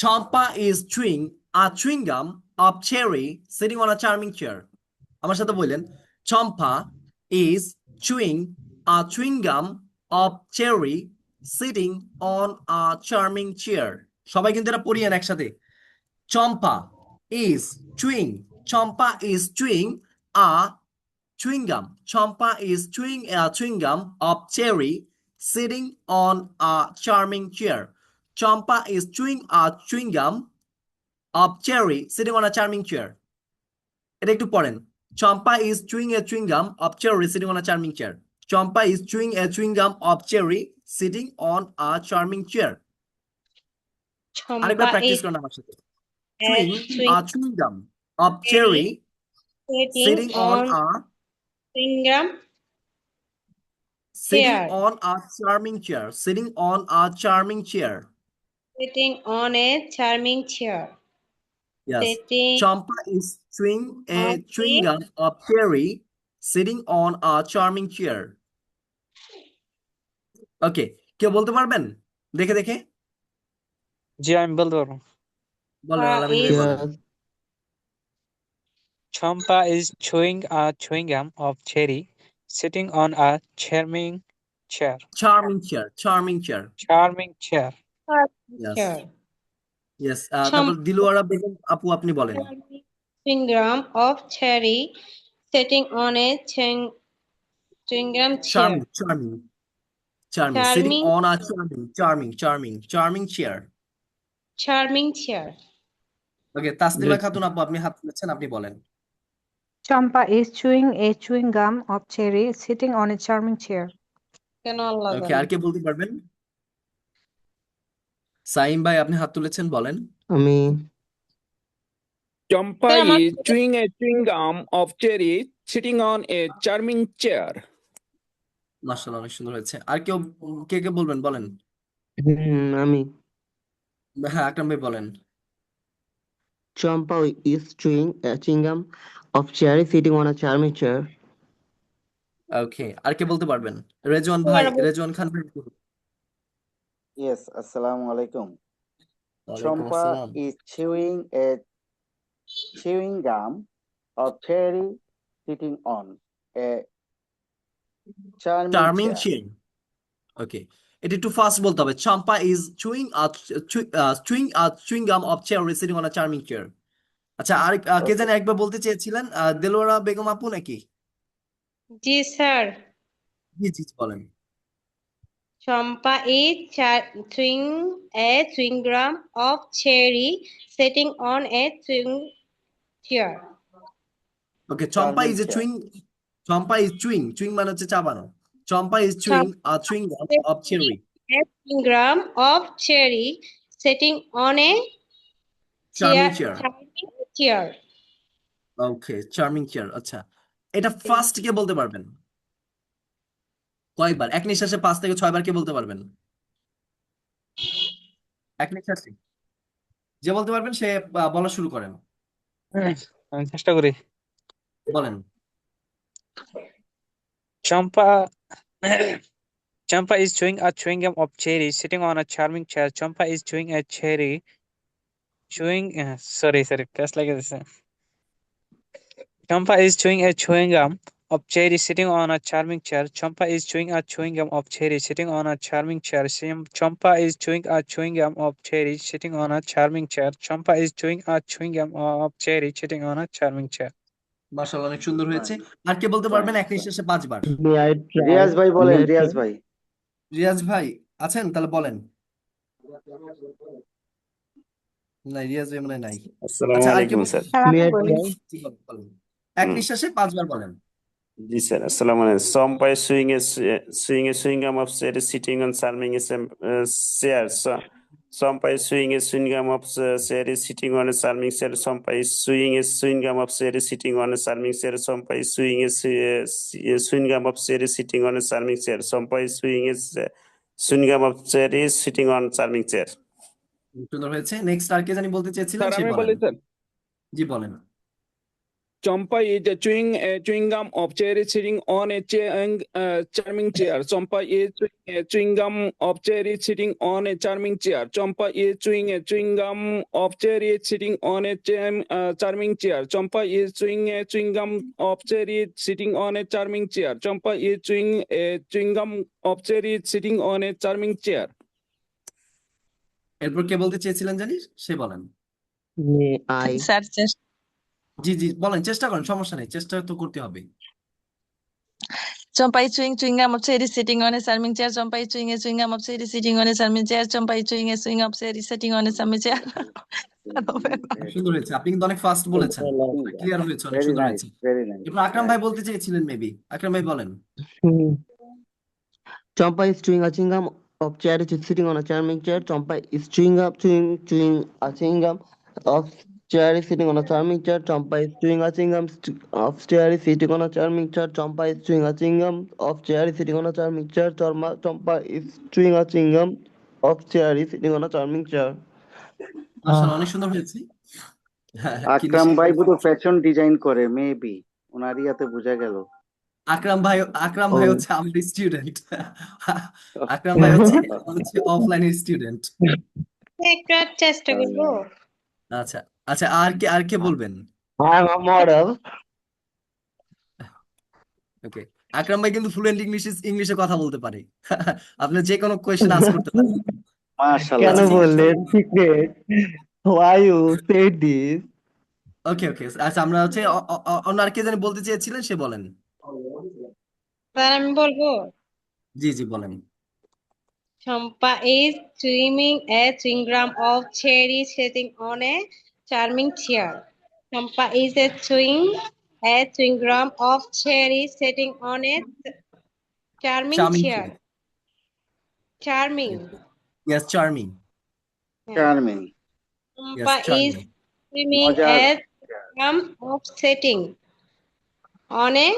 Champa is chewing a chewing gum of cherry sitting on a charming chair। আমার সাথে বললেন, Champa is chewing a chewing gum of cherry sitting on a charming chair। সবাই কিন্তু এটা পড়িয়েন একসাথে। Champa is chewing, Champa is chewing a chewing gum, Champa is chewing a chewing gum of cherry sitting on a charming chair। Champa is chewing a chewing gum of cherry sitting on a charming chair। এটা একটু পড়েন। Champa is chewing a chewing gum of cherry sitting on a charming chair, Champa is chewing a chewing gum of cherry sitting on a charming chair। আরেকবার Champa practice is করুন আমার সাথে। a Chewing a chewing gum of cherry sitting sitting on on a chewing gum sitting chair. on a charming chair, sitting on a charming chair। Sitting on a charming chair. Yes, Sitting Champa is chewing a on chewing a gum of cherry sitting on a charming chair। ওকে, কেউ বলতে পারবেন দেখে দেখে? জি, আমি বলতে পারবো। বলেন, আলামিন ভাই is বলেন। Yes. Champa is chewing a chewing gum of cherry, sitting on a charming chair. Charming chair, charming chair। Charming chair. Yes, chair. yes। তারপর দিলওয়ারা বেগম আপু আপনি বলেন। Chewing gum of cherry sitting on a chewing gum chair. Charming, charming, charming, sitting Charming on a charming chair। charming chair. ওকে, তাসলিমা খাতুন আপু আপনি হাত তুলেছেন, আপনি বলেন। Champa is chewing a chewing gum of cherry sitting on a charming chair. কেন আল্লাহ ওকে, জানে। আর কে বলতে পারবেন? সাইম ভাই আপনি হাত তুলেছেন, বলেন। আমি Champa is chewing a chewing gum of cherry sitting on a charming chair. মাশাআল্লাহ, অনেক সুন্দর হয়েছে। আর কেউ কে কে বলবেন বলেন। আমি হ্যাঁ, আকরাম ভাই বলেন। Champa is chewing a chewing gum of cherry sitting on a charming chair. ওকে, আর কে বলতে পারবেন? রেজওয়ান ভাই, রেজওয়ান খান ভাই। Yes, Assalamu alaikum. ওয়ালাইকুম Champa আসসালাম। is chewing a chewing gum of cherry sitting on a charming charming chair. Chair. ওকে, এটা একটু fast বলতে হবে। Champa is chewing gum of chair sitting on a charming chair. আচ্ছা, আর কে জানি একবার বলতে চেয়েছিলেন? দেলোয়ারা বেগম আপু নাকি? জি স্যার। জি জি বলেন। Champa is chewing a chewing gum of cherry sitting on a chewing chair. ওকে, Champa Charming is a chair. Champa is chewing, chewing মানে হচ্ছে চাবানো। Champa is chewing a chewing gum of cherry. A chewing gum of cherry sitting on a charming chair. Chair. Charming chair. Okay, charming chair. আচ্ছা, এটা first কে বলতে পারবেন? কয়বার? এক নিঃশ্বাসে 5 থেকে 6 বার কে বলতে পারবেন? এক নিঃশ্বাসে যে বলতে পারবেন সে বলা শুরু করেন, আমি চেষ্টা করি। বলেন। চম্পা Champa is chewing a chewing gum of cherry sitting on a charming chair. Champa is chewing a cherry. Sorry, just like this. Champa is chewing a chewing gum of cherry sitting on a charming chair. Champa is chewing a chewing gum of cherry sitting on a charming chair. Champa is chewing a chewing gum of cherry sitting on a charming chair. Champa is chewing a chewing gum of cherry sitting on a charming chair. মাশাআল্লাহ, অনেক সুন্দর হয়েছে। আর কে বলতে পারবেন এক নিঃশ্বাসে 5 বার? May I try? Riaz ভাই বলেন, May I রিয়াজ try? ভাই। রিয়াজ ভাই আছেন? তাহলে বলেন। না, রিয়াজ ভাই মনে হয় নাই। আসসালামু আচ্ছা, আর কে আলাইকুম বলতে স্যার। May I বলেন? try? জি, বলেন। এক নিঃশ্বাসে 5 বার বলেন। জি স্যার, আসসালামু আলাইকুম। Champa is chewing a chewing gum of cherry sitting on charming chair. Champa is chewing a chewing gum of cherry sitting on a charming chair. Champa is chewing a chewing gum of cherry sitting on a charming chair. Champa is chewing a chewing gum of cherry sitting on a charming chair. Champa is chewing a chewing gum of cherry sitting on charming chair. সুন্দর হয়েছে। Next আর কে জানি বলতে চেয়েছিলেন, sir সে আমি বলেন। বলি sir, জি বলেন। Champa is chewing a chewing gum of cherry sitting on a charming chair. Champa is chewing a chewing gum of cherry sitting on a charming chair. Champa is chewing a chewing gum of cherry sitting on a charming chair. Champa is chewing a chewing gum of cherry sitting on a charming chair. Champa is chewing a chewing gum of cherry sitting on a charming chair. এরপর কে বলতে চেয়েছিলেন জানিস, সে বলেন। May I? Sir জি জি বলেন, চেষ্টা করেন, সমস্যা নেই, চেষ্টা তো করতে হবে। Champa is chewing gum of cherry sitting on a charming chair. Champa is chewing a chewing gum of cherry sitting on a charming chair. Champa is chewing a chewing gum of cherry sitting on a charming chair. সুন্দর হয়েছে, আপনি কিন্তু অনেক fast বলেছেন, clear হয়েছে, অনেক very সুন্দর nice, হয়েছে। Very nice. এরপর আকরাম ভাই বলতে চেয়েছিলেন মেবি, আকরাম ভাই বলেন। Champa is chewing a chewing gum of cherry sitting on a charming chair. Champa is chewing a chewing gum of cherry sitting on a charming chair. Champa is chewing a chewing gum of cherry sitting on a charming chair. Champa is chewing a chewing gum of cherry sitting on a charming chair. Champa is chewing a chewing gum of cherry sitting on a charming chair. মাশাআল্লাহ, অনেক সুন্দর হয়েছে। আকরাম ভাই বোধ fashion design করে, maybe ওনার ইয়াতে বোঝা গেল। আকরাম ভাই হচ্ছে আমার স্টুডেন্ট। আকরাম ভাই হচ্ছে অফলাইনের স্টুডেন্ট। একটু আর চেষ্টা করবো। আচ্ছা আচ্ছা, আর কে বলবেন? I'm a model. ওকে, আকরাম ভাই কিন্তু ফ্লুয়েন্ট ইংলিশে কথা বলতে পারে। আপনি যে কোনো কোয়েশ্চেন আস্ক করতে পারেন। মাশাআল্লাহ। কেন বললেন secret? Why you said this? ওকে ওকে, আচ্ছা আমরা হচ্ছে অন্য আর কে জানি বলতে চেয়েছিলেন, সে বলেন। স্যার আমি বলবো। জি জি বলেন। Champa is chewing a chewing gum of cherry sitting on a charming chair. Champa is chewing a chewing gum of cherry sitting on a charming chair. Charming. Yes, charming. Charming. Champa Yes, charming. is chewing a gum of sitting on a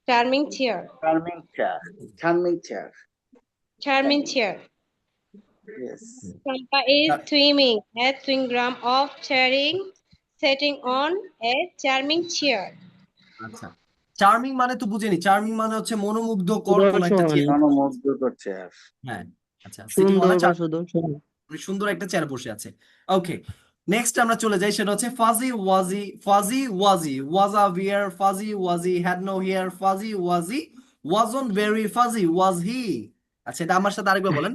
charming chair. Charming chair. Charming chair. Charming chair. Yes. Champa is swimming a chewing gum of cherry sitting on a charming chair. আচ্ছা, charming মানে তো বুঝিনি, charming মানে হচ্ছে মনোমুগ্ধকর কোন একটা chair. মনোমুগ্ধকর চেয়ার। হ্যাঁ, আচ্ছা, সিটিং অন আ সুন্দর সুন্দর একটা চেয়ার বসে আছে। ওকে, নেক্সট আমরা চলে যাই, সেটা হচ্ছে fuzzy wuzzy was a bear, fuzzy wuzzy had no hair, fuzzy wuzzy wasn't very fuzzy was he. আচ্ছা, এটা আমার সাথে আরেকবার বলেন।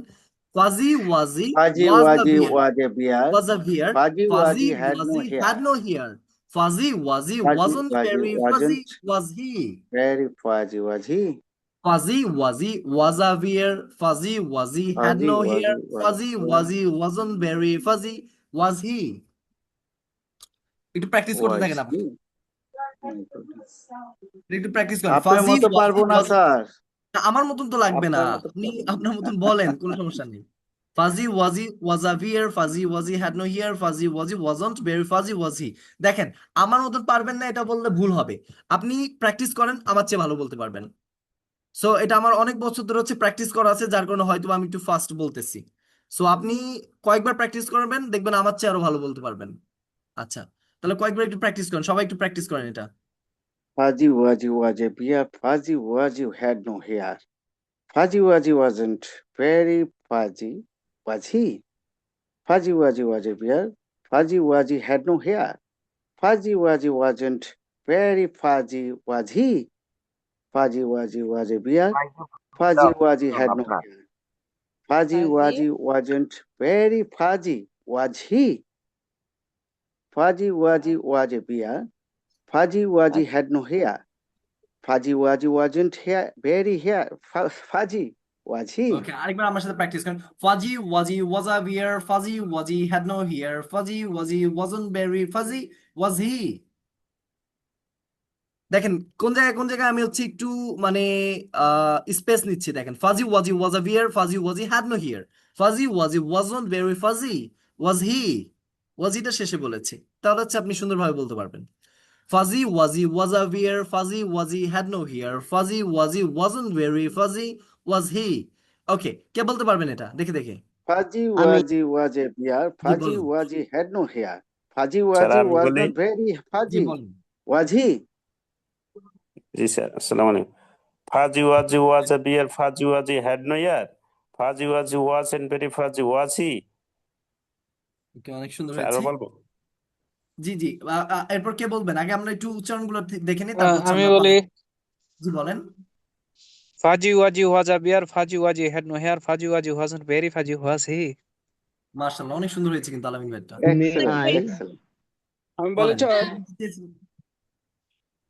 Fuzzy wuzzy was a bear, fuzzy wuzzy had no hair, fuzzy wuzzy wasn't very fuzzy was he. Very fuzzy was he. Fuzzy Wuzzy was a bear, Fuzzy Wuzzy had no hair, Fuzzy Wuzzy wasn't very fuzzy, was he? একটু practice করতে থাকেন আপনি। একটু practice করেন। আপনার fuzzy মতো ওয়াজি পারবো না ওয়াজ, স্যার, আমার মতন তো লাগবে না, আপনার মতো আপনি আপনার মতন বলেন, কোনো সমস্যা নেই। Fuzzy wuzzy was a here, fuzzy wuzzy had no here, fuzzy wuzzy wasn't very fuzzy was he. দেখেন, আমার মতন পারবেন না এটা বললে ভুল হবে। আপনি প্র্যাকটিস করেন, আমার চেয়ে ভালো বলতে পারবেন। সো এটা আমার অনেক বছর ধরে হচ্ছে প্র্যাকটিস করা আছে, যার কারণে হয়তো আমি একটু ফাস্ট বলতেছি। সো আপনি কয়েকবার প্র্যাকটিস করবেন, দেখবেন আমার চেয়ে আরো ভালো বলতে পারবেন। আচ্ছা, তাহলে কয়েকবার একটু প্র্যাকটিস করেন, সবাই একটু প্র্যাকটিস করেন এটা। Fuzzy Wuzzy was a bear. Fuzzy Wuzzy had no hair. Fuzzy Wuzzy wasn't very fuzzy, was he? Fuzzy Wuzzy was a bear. Fuzzy Wuzzy had no hair. Fuzzy Wuzzy wasn't very fuzzy, was he? Fuzzy Wuzzy was a bear. Fuzzy Wuzzy had no hair. Fuzzy Wuzzy wasn't very fuzzy, was he? Fuzzy Wuzzy was a bear. Fuzzy Wuzzy had no hair. Fuzzy Wuzzy wasn't very fuzzy, was he? ওকে, আরেকবার আমার সাথে practice করেন। Fuzzy wuzzy was a bear, fuzzy wuzzy had no here, fuzzy wuzzy wasn't very fuzzy was he. দেখেন কোন জায়গায় আমি হচ্ছে একটু মানে স্পেস নিচ্ছি। দেখেন, fuzzy wuzzy was a bear, fuzzy wuzzy had no here, fuzzy wuzzy wasn't very fuzzy was he. ওয়াজিটা শেষে বলেছি, তাহলে হচ্ছে আপনি সুন্দরভাবে বলতে পারবেন। Fuzzy wuzzy was a bear, fuzzy wuzzy had no here, fuzzy wuzzy wasn't very fuzzy was he. Okay, কে বলতে পারবেন এটা দেখে দেখে? Fuzzy আমি Wuzzy was a bear. জি Fuzzy বলুন, Wuzzy had no hair. Fuzzy sir Wuzzy আমি was বলি। not very জি fuzzy, বলুন। was he? জি স্যার, আসসালামু আলাইকুম। Fuzzy wuzzy was a bear, fuzzy wuzzy had no ear, fuzzy wuzzy was and very fuzzy was he. Okay, অনেক সুন্দর sir আরো হয়েছে। বলবো? জি জি, এরপর কে বলবেন? আগে আমরা একটু উচ্চারণগুলো দেখে নিই, তারপর হচ্ছে আমি আমরা বলি, জি বলেন। Fuzzy wuzzy was a bear, fuzzy wuzzy had no hair, fuzzy wuzzy wasn't very fuzzy was he. মাশাআল্লাহ, অনেক সুন্দর হয়েছে কিন্তু আলামিন ভাইটা। মে Excellent, আই excellent. আমি বলি বলেন। স্যার,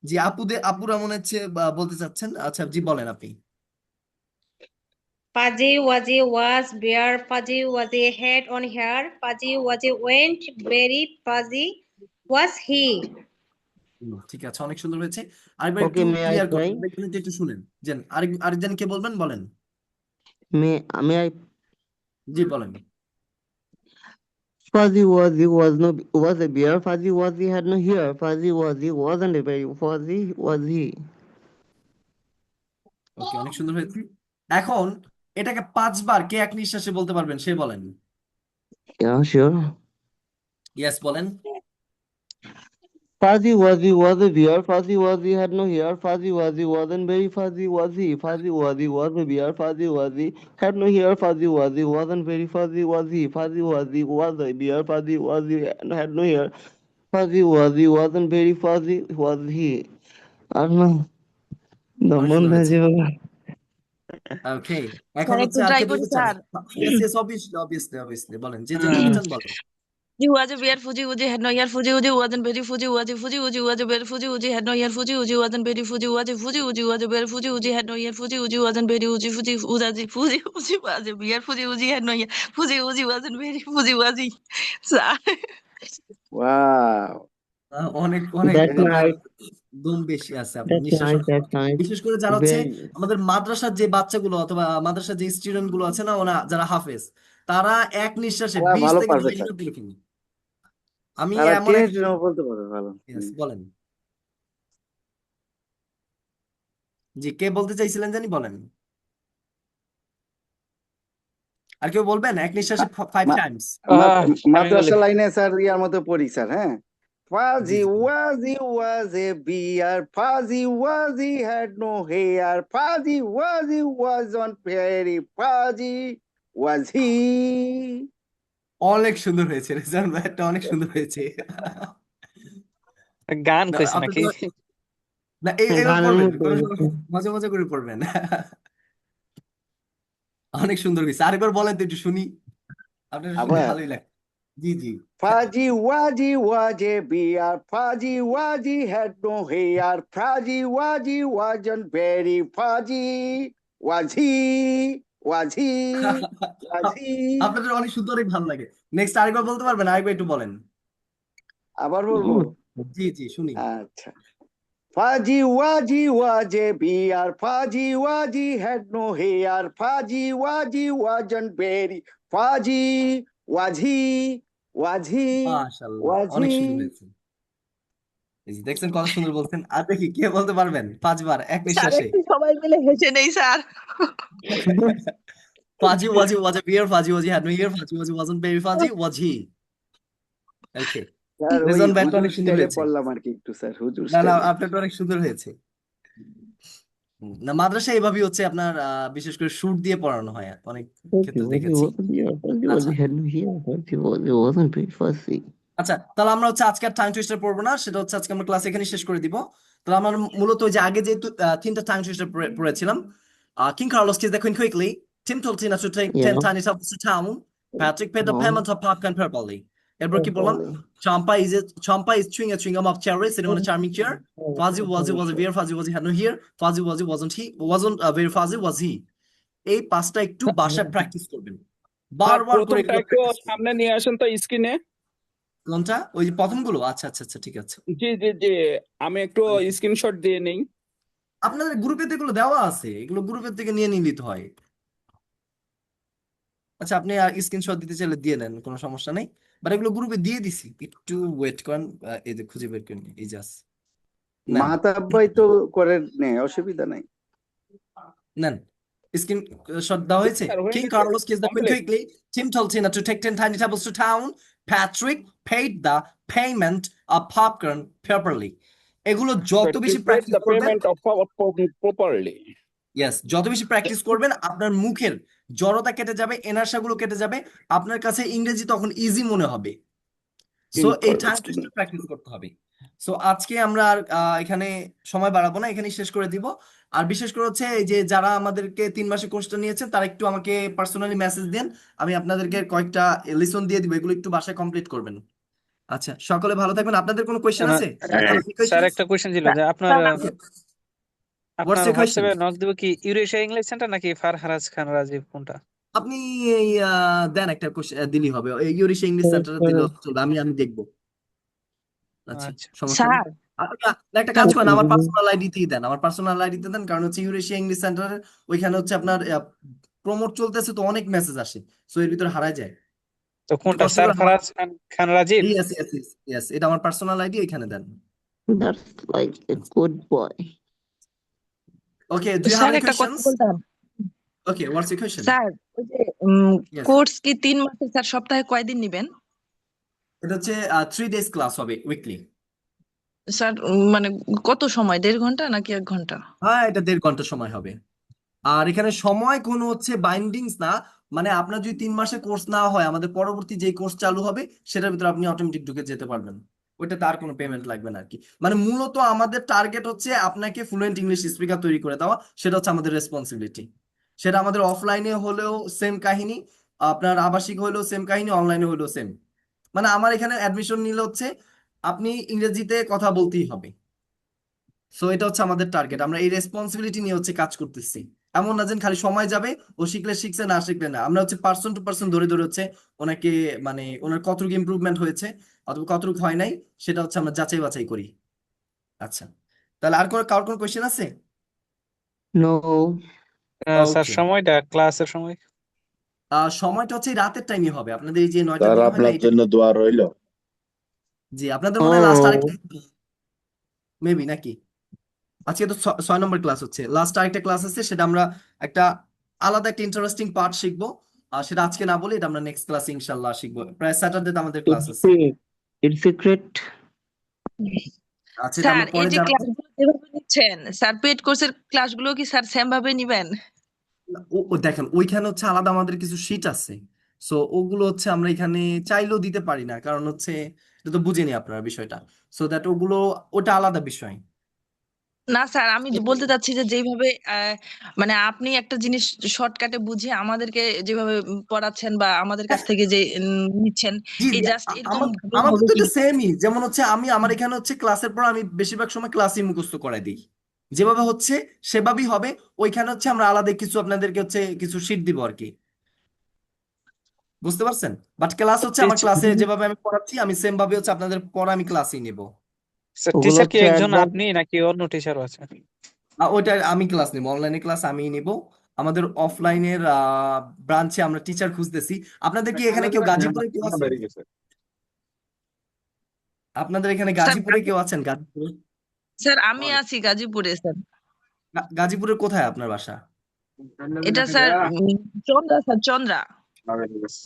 জি, আপুরা মনে হচ্ছে বলতে চাচ্ছেন। আচ্ছা জি, বলেন আপনি। Fuzzy Wuzzy was bear, Fuzzy Wuzzy had on hair, Fuzzy Wuzzy went very fuzzy was he. ঠিক আছে, অনেক সুন্দর হয়েছে। আরেকবার ওকে, একটু মে আই ক্লিয়ার ট্রাই, করেন, দেখুন একটু শুনেন। আরেকজন কে বলবেন, বলেন। মে আই জি বলেন। Fuzzy Wuzzy was a bear. Fuzzy Wuzzy had no hair. Fuzzy Wuzzy wasn't a very fuzzy, was he? ওকে, অনেক সুন্দর হয়েছে। এখন এটাকে 5বার কে এক নিঃশ্বাসে বলতে পারবেন সে বলেন। Yeah, sure. ইয়েস বলেন। Fuzzy Wuzzy was a bear. Fuzzy Wuzzy had no hair. Fuzzy Wuzzy wasn't very fuzzy, was he? Fuzzy Wuzzy was a bear. Fuzzy Wuzzy had no hair. Fuzzy Wuzzy wasn't very fuzzy, was he? Fuzzy Wuzzy was a bear. Fuzzy Wuzzy had no hair. Fuzzy Wuzzy wasn't very fuzzy, was he? I don't know. অনেক সুন্দর হয়েছে। জীবন ওকে, এখন sir হচ্ছে একটু আর try কে করি বলতে চান? Sir. Yes yes, obviously বলেন, যে বলতে চান বলেন। He was a bear, Fuji Uji had no hair, Fuji Uji wasn't very Fuji Uji, Fuji Uji was a bear, Fuji Uji had no hair, Fuji Uji wasn't very Fuji Uji, Fuji Uji was a bear, Fuji Uji had no hair, Fuji Uji wasn't very Uji, Fuji Uji, Fuji Uji was a bear, Fuji Uji had no hair, Fuji Uji wasn't very Fuji Uji. Sir. Wow. অনেক অনেক That's আপনার nice. দম বেশি আছে, আপনার That's নিঃশ্বাস nice. অনেক That's com. nice. বিশেষ করে যারা হচ্ছে Very. আমাদের মাদ্রাসার যে বাচ্চাগুলো অথবা মাদ্রাসার যে স্টুডেন্ট গুলো আছে না, ওরা যারা হাফেজ, তারা এক নিঃশ্বাসে তারা 20 ভালো থেকে পারবে 22 স্যার, বার বলে ফেলে। আমি তারা এমন টেনে এক, টেনেও বলতে পারবে ভালো। Yes, বলেন। জি, কে বলতে চাইছিলেন জানি, বলেন। আর কেউ বলবেন এক নিঃশ্বাসে 5 মা- টাইমস? আমি বলি, মাদ্রাসা লাইনে স্যার ইয়ার মতো পড়ি স্যার, হ্যাঁ। জি Fuzzy G Wuzzy was a bear. Fuzzy Wuzzy had no hair. Fuzzy Wuzzy wasn't very fuzzy, was he? অনেক সুন্দর হয়েছে, রেজাল্ট একটা অনেক সুন্দর হয়েছে। গান না কইছে আপনি নাকি? তো, না এইভাবে গানের পড়বেন, মধ্যে কোনো হয়ে সমস্যা গেছে। নেই, মজা মজা করে পড়বেন। অনেক সুন্দর হয়েছে, আরেকবার বলেন তো একটু শুনি, আপনার শুনতে আবার ভালোই লাগে। জি জি। Fuzzy Wuzzy was a bear. Fuzzy Wuzzy had no hair. Fuzzy Wuzzy wasn't very fuzzy, was he? Was he? Was he? আপনাদের অনেক সুন্দর, অনেক ভালো লাগে। নেক্সট আরেকবার বলতে পারবেন? আরেকবার একটু বলেন। আবার বলবো? জি জি, শুনি। আচ্ছা। Fuzzy Wuzzy was a bear. Fuzzy Wuzzy had no hair. Fuzzy Wuzzy wasn't very fuzzy. Was he? Was he? মাশাআল্লাহ, Was অনেক he? সুন্দর হয়েছে। এই যে দেখছেন কত সুন্দর বলছেন। আর দেখি কে বলতে পারবেন 5 বার এক স্যার নিঃশ্বাসে। একটু সবাই মিলে হেসে নেই sir. Fuzzy Wuzzy was a bear. Fuzzy Wuzzy had no ear. Fuzzy Wuzzy wasn't very fuzzy. Was he? Okay. Sir ওই রেজন ভাইটা হুজুর অনেক সুন্দর স্টাইলে হয়েছে। পড়লাম আর কি একটু স্যার হুজুর না স্টাইলে। আপনারটা অনেক সুন্দর হয়েছে। না মাদ্রাসা এইভাবেই হচ্ছে আপনার বিশেষ করে সুর দিয়ে পড়ানো হয় অনেক Fuzzy ক্ষেত্রে Wuzzy দেখেছি। wasn't here. Fuzzy আচ্ছা Wuzzy had no hair. Fuzzy Wuzzy wasn't very fussy. আচ্ছা, তাহলে আমরা হচ্ছে আজকে আর টাং টুইস্টার পড়বো না, সেটা হচ্ছে আজকে আমরা ক্লাস এখানে শেষ করে দিব। তাহলে আমরা মূলত ওই যে আগে যেহেতু 3টা টাং টুইস্টার পড়েছিলাম, King Carlos kissed the queen quickly. Tim told Tina to take 10 Yeah. tiny tubs to town. Patrick paid the Oh, payment of popcorn purplely. এরপর কি বললাম? Champa is chewing a chewing gum of cherry sitting on a charming chair. Fuzzy Wuzzy was a bear. Fuzzy Wuzzy had no hair. Fuzzy Wuzzy wasn't very fuzzy, was he? এই পাঁচটা একটু বাসায় practice করবেন, sir বারবার করে প্রথমটা এগুলো একটু প্র্যাকটিস করবেন। সামনে নিয়ে আসেন তো স্ক্রিনে। কোনটা? ওই যে প্রথমগুলো? আচ্ছা আচ্ছা আচ্ছা, ঠিক আছে। জি জি জি, আমি একটু স্ক্রিনশট দিয়ে নেই। আপনাদের গ্রুপে তো এগুলো দেওয়া আছে, এগুলো গ্রুপের থেকে নিয়ে নিলেই তো হয়। আচ্ছা আপনি স্ক্রিনশট দিতে চাইলে দিয়ে নেন, কোনো সমস্যা নেই। বাট এগুলো গ্রুপে দিয়ে দিছি, একটু ওয়েট করেন। এই যে খুঁজে বের করেন, এই জাস্ট নেন মাহতাব ভাই তো করে নেই, অসুবিধা নাই। নেন। স্ক্রিনশট দেওয়া হয়েছে। স্যার হয়ে King গেছে, Carlos kissed the queen complete. quickly. Tim told Tina to take 10 tiny tables to town. Patrick paid the payment of popcorn properly. এগুলো যত বেশি Paid প্র্যাকটিস the করবেন, payment of properly. ইয়েস, যত বেশি practice করবেন আপনার মুখের জড়তা কেটে যাবে, এনার্সাগুলো কেটে যাবে, আপনার কাছে ইংরেজি তখন ইজি মনে হবে। সো এই টাং টুইস্টার প্র্যাকটিস করতে হবে। সো আজকে আমরা আর এখানে সময় বাড়াবো না, এখানেই শেষ করে দিব। আর বিশেষ করে হচ্ছে এই যে যারা আমাদেরকে 3 মাসে কোর্সটা নিয়েছেন তারা একটু আমাকে পার্সোনালি মেসেজ দেন, আমি আপনাদেরকে কয়েকটা লিসন দিয়ে দিব, এগুলো একটু বাসায় কমপ্লিট করবেন। আচ্ছা, সকলে ভালো থাকবেন। আপনাদের কোনো কোয়েশ্চেন আছে? স্যার একটা কোয়েশ্চেন ছিল যে আপনার হোয়াটস ইউর কোয়েশ্চেন? হোয়াটসঅ্যাপে নক দেব কি ইউরেশিয়া ইংলিশ সেন্টার নাকি ফারহারাজ খান রাজীব, কোনটা? আপনি এই দেন একটা দিলেই হবে, ইউরিশিয়া ইংলিশ সেন্টারে দিলে চলবে, আমি দেখবো। আচ্ছা, আচ্ছা সমস্যা নেই। স্যার একটা কাজ করেন, আমার পার্সোনাল আইডিতেই দেন, আমার পার্সোনাল আইডিতে দেন, কারণ হচ্ছে ইউরেশিয়া ইংলিশ সেন্টারের ওইখানে হচ্ছে আপনার প্রমোট চলতেছে, তো অনেক মেসেজ আসে, সো এর ভিতরে হারায় যায়। তো একটু কোনটা? কষ্ট করে Sarfaraz Khan Rajiv? Yes yes yes yes, এটা আমার পার্সোনাল আইডি, এখানে দেন। that's like a good boy. Okay, do you have sir any একটা কথা কোয়েশ্চেনস? বলতাম okay, what's your question? Sir, ওই যে ইয়েস, কোর্স কি 3 মাসের স্যার, সপ্তাহে কয়দিন নিবেন এটা হচ্ছে 3 ডেজ ক্লাস হবে উইকলি। স্যার? মানে কত সময়, 1.5 ঘন্টা নাকি 1 ঘন্টা? হ্যাঁ, এটা 1.5 ঘন্টা সময় হবে। আর এখানে সময় কোনো হচ্ছে বাইন্ডিংস না, মানে আপনার যদি 3 মাসে কোর্স না হয়, আমাদের পরবর্তী যে কোর্স চালু হবে সেটার ভিতরে আপনি অটোমেটিক ঢুকে যেতে পারবেন, ওইটা তার কোনো পেমেন্ট লাগবে না আর কি। মানে মূলত আমাদের টার্গেট হচ্ছে আপনাকে ফ্লুয়েন্ট ইংলিশ স্পিকার তৈরি করে দেওয়া, সেটা হচ্ছে আমাদের রেসপন্সিবিলিটি। সেটা আমাদের অফলাইনে হলেও সেম কাহিনী, আপনার আবাসিক হলেও সেম কাহিনী, অনলাইনে হলেও সেম। মানে আমার এখানে অ্যাডমিশন নিলে হচ্ছে আপনি ইংরেজিতে কথা বলতেই হবে। সো এটা হচ্ছে আমাদের টার্গেট, আমরা এই রেসপন্সিবিলিটি নিয়ে হচ্ছে কাজ করতেছি। এমন না যে খালি সময় যাবে, ও শিখলে শিখছে, না শিখলে না। আমরা হচ্ছে পার্সন টু পার্সন ধরে ধরে হচ্ছে ওনাকে, মানে ওনার কতটুকু ইমপ্রুভমেন্ট হয়েছে অথবা কতটুকু হয় নাই, সেটা হচ্ছে আমরা যাচাই বাছাই করি। আচ্ছা, তাহলে আর কারোর কোনো কোয়েশ্চেন আছে? No. স্যার ওকে, সময়টা, ক্লাসের সময়? সময়টা হচ্ছে এই রাতের টাইমই হবে আপনাদের, এই যে 9টার স্যার দিকে হয় না, আপনার এইটা। জন্য দোয়া রইল। জি, আপনাদের মনে হয় লাস্ট Oh, আরেকটা মেবি নাকি? আজকে তো 6 নম্বর ক্লাস হচ্ছে, লাস্ট আরেকটা ক্লাস আছে, সেটা আমরা একটা আলাদা একটা ইন্টারেস্টিং পার্ট শিখবো, আর সেটা আজকে না বলে এটা আমরা নেক্সট ক্লাসে ইনশাল্লাহ শিখবো। প্রায় স্যাটারডে আমাদের ক্লাস it's আছে। fake. It's secret. আচ্ছা, এটা স্যার আমরা এই পরে যে জানাবো। ক্লাসগুলো যেভাবে নিচ্ছেন স্যার, পেড কোর্সের ক্লাসগুলো কি স্যার সেম ভাবে নিবেন? ও দেখেন, ওইখানে হচ্ছে আলাদা আমাদের কিছু শীট আছে, সো ওগুলো হচ্ছে আমরা এখানে চাইলেও দিতে পারি না, কারণ হচ্ছে এটা তো বুঝেনি আপনারা বিষয়টা, সো দ্যাট ওটা আলাদা বিষয়। না স্যার, আমি যে বলতে চাচ্ছি যে যেভাবে মানে আপনি একটা জিনিস শর্টকাটে বুঝে আমাদেরকে যেভাবে পড়াচ্ছেন বা আমাদের কাছ থেকে যে নিচ্ছেন, জি এই জি, জাস্ট এরকম ভাবে আমাদের হবে তো কি? এটা সেমই, যেমন হচ্ছে আমার এখানে হচ্ছে ক্লাসের পর আমি বেশিরভাগ সময় ক্লাসই মুখস্থ করাই দিই, যেভাবে হচ্ছে সেভাবেই হবে। ওইখানে হচ্ছে আমরা আলাদা কিছু আপনাদেরকে হচ্ছে কিছু শীট দিব আর কি, বুঝতে পারছেন? বাট ক্লাস হচ্ছে আমার ক্লাসে যেভাবে আমি পড়াচ্ছি, আমি সেম ভাবে হচ্ছে আপনাদের পড়া আমি ক্লাসই নেব। স্যার ওগুলো টিচার কি হচ্ছে একজন একদম আপনি নাকি অন্য টিচারও আছে? ওইটা আমি ক্লাস নিব, অনলাইনে ক্লাস আমি নিব। আমাদের অফলাইনের ব্রাঞ্চে আমরা টিচার খুঁজতেছি। আপনাদের কি এখানে কেউ গাজীপুরে কেউ আছেন? আপনাদের এখানে স্যার গাজীপুরে কেউ আছেন? গাজীপুরে? স্যার আমি আছি গাজীপুরে স্যার। গাজীপুরের কোথায় আপনার বাসা? এটা স্যার চন্দ্রা স্যার, চন্দ্রা।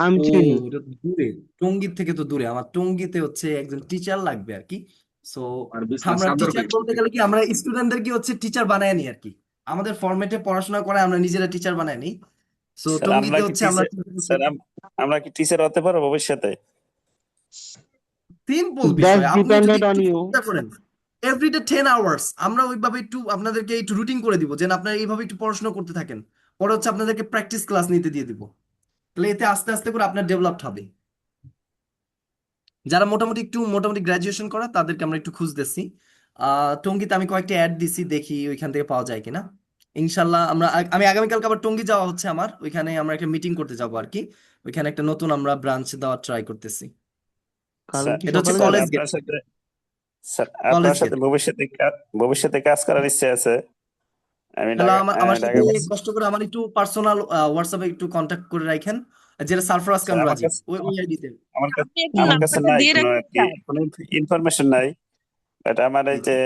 আমি ও, চিনি। এটা তো দূরে, টঙ্গীর থেকে তো দূরে। আমার টঙ্গীতে হচ্ছে একজন টিচার লাগবে আর কি। সো আমরা টিচার বলতে গেলে কি আমরা স্টুডেন্টদের কি হচ্ছে টিচার বানায় নি আর কি। আমাদের ফরম্যাটে পড়াশোনা করে আমরা নিজেরা টিচার বানায় নি। সো স্যার আমরা টঙ্গীতে কি হচ্ছে আমরা টিচার স্যার আমরা কি টিচার হতে পারবো ভবিষ্যতে? সিম্পল দ্যাটস বিষয়, আপনি যদি ডিপেন্ডেন্ট অন একটু ইউ। চেষ্টা করেন এভরিডে 10 আওয়ার্স, আমরা ওইভাবে একটু আপনাদেরকে একটু রুটিন করে দিব যে না, আপনারা এইভাবে একটু পড়াশোনা করতে থাকেন। পরে হচ্ছে আপনাদেরকে প্র্যাকটিস ক্লাস নিতে দিয়ে দিব। তাহলে এতে আস্তে আস্তে করে আপনার ডেভেলপড হবে। যারা মোটামুটি গ্রাজুয়েশন করা তাদেরকে আমরা একটু খুঁজতেছি। টঙ্গীতে আমি কয়েকটা অ্যাড দিছি, দেখি ওইখান থেকে পাওয়া যায় কিনা। ইনশাল্লাহ আমি আগামীকালকে আবার টঙ্গী যাওয়া হচ্ছে আমার, ওইখানে আমরা একটা মিটিং করতে যাবো আর কি। ওইখানে একটা নতুন আমরা ব্রাঞ্চ দেওয়ার ট্রাই করতেছি। কালকে স্যার কি এটা হচ্ছে সকালে স্যার কলেজ যাবেন? গেট। স্যার কলেজ আপনার সাথে গেট। ভবিষ্যতে কাজ করার ইচ্ছে আছে। আমি তাহলে আমার সাথে ঢাকা কষ্ট করে আমার একটু পার্সোনাল হোয়াটসঅ্যাপে একটু কন্ট্যাক্ট করে রাখেন, যেটা সারফরাজ খান স্যার রাজীব, ওই আইডিতে। আপনি একটু আমার কাছে নাম্বারটা নাই দিয়ে কোনো আর রাখতে কি চান? কোনো ইনফরমেশন নাই। বাট আমার এই যে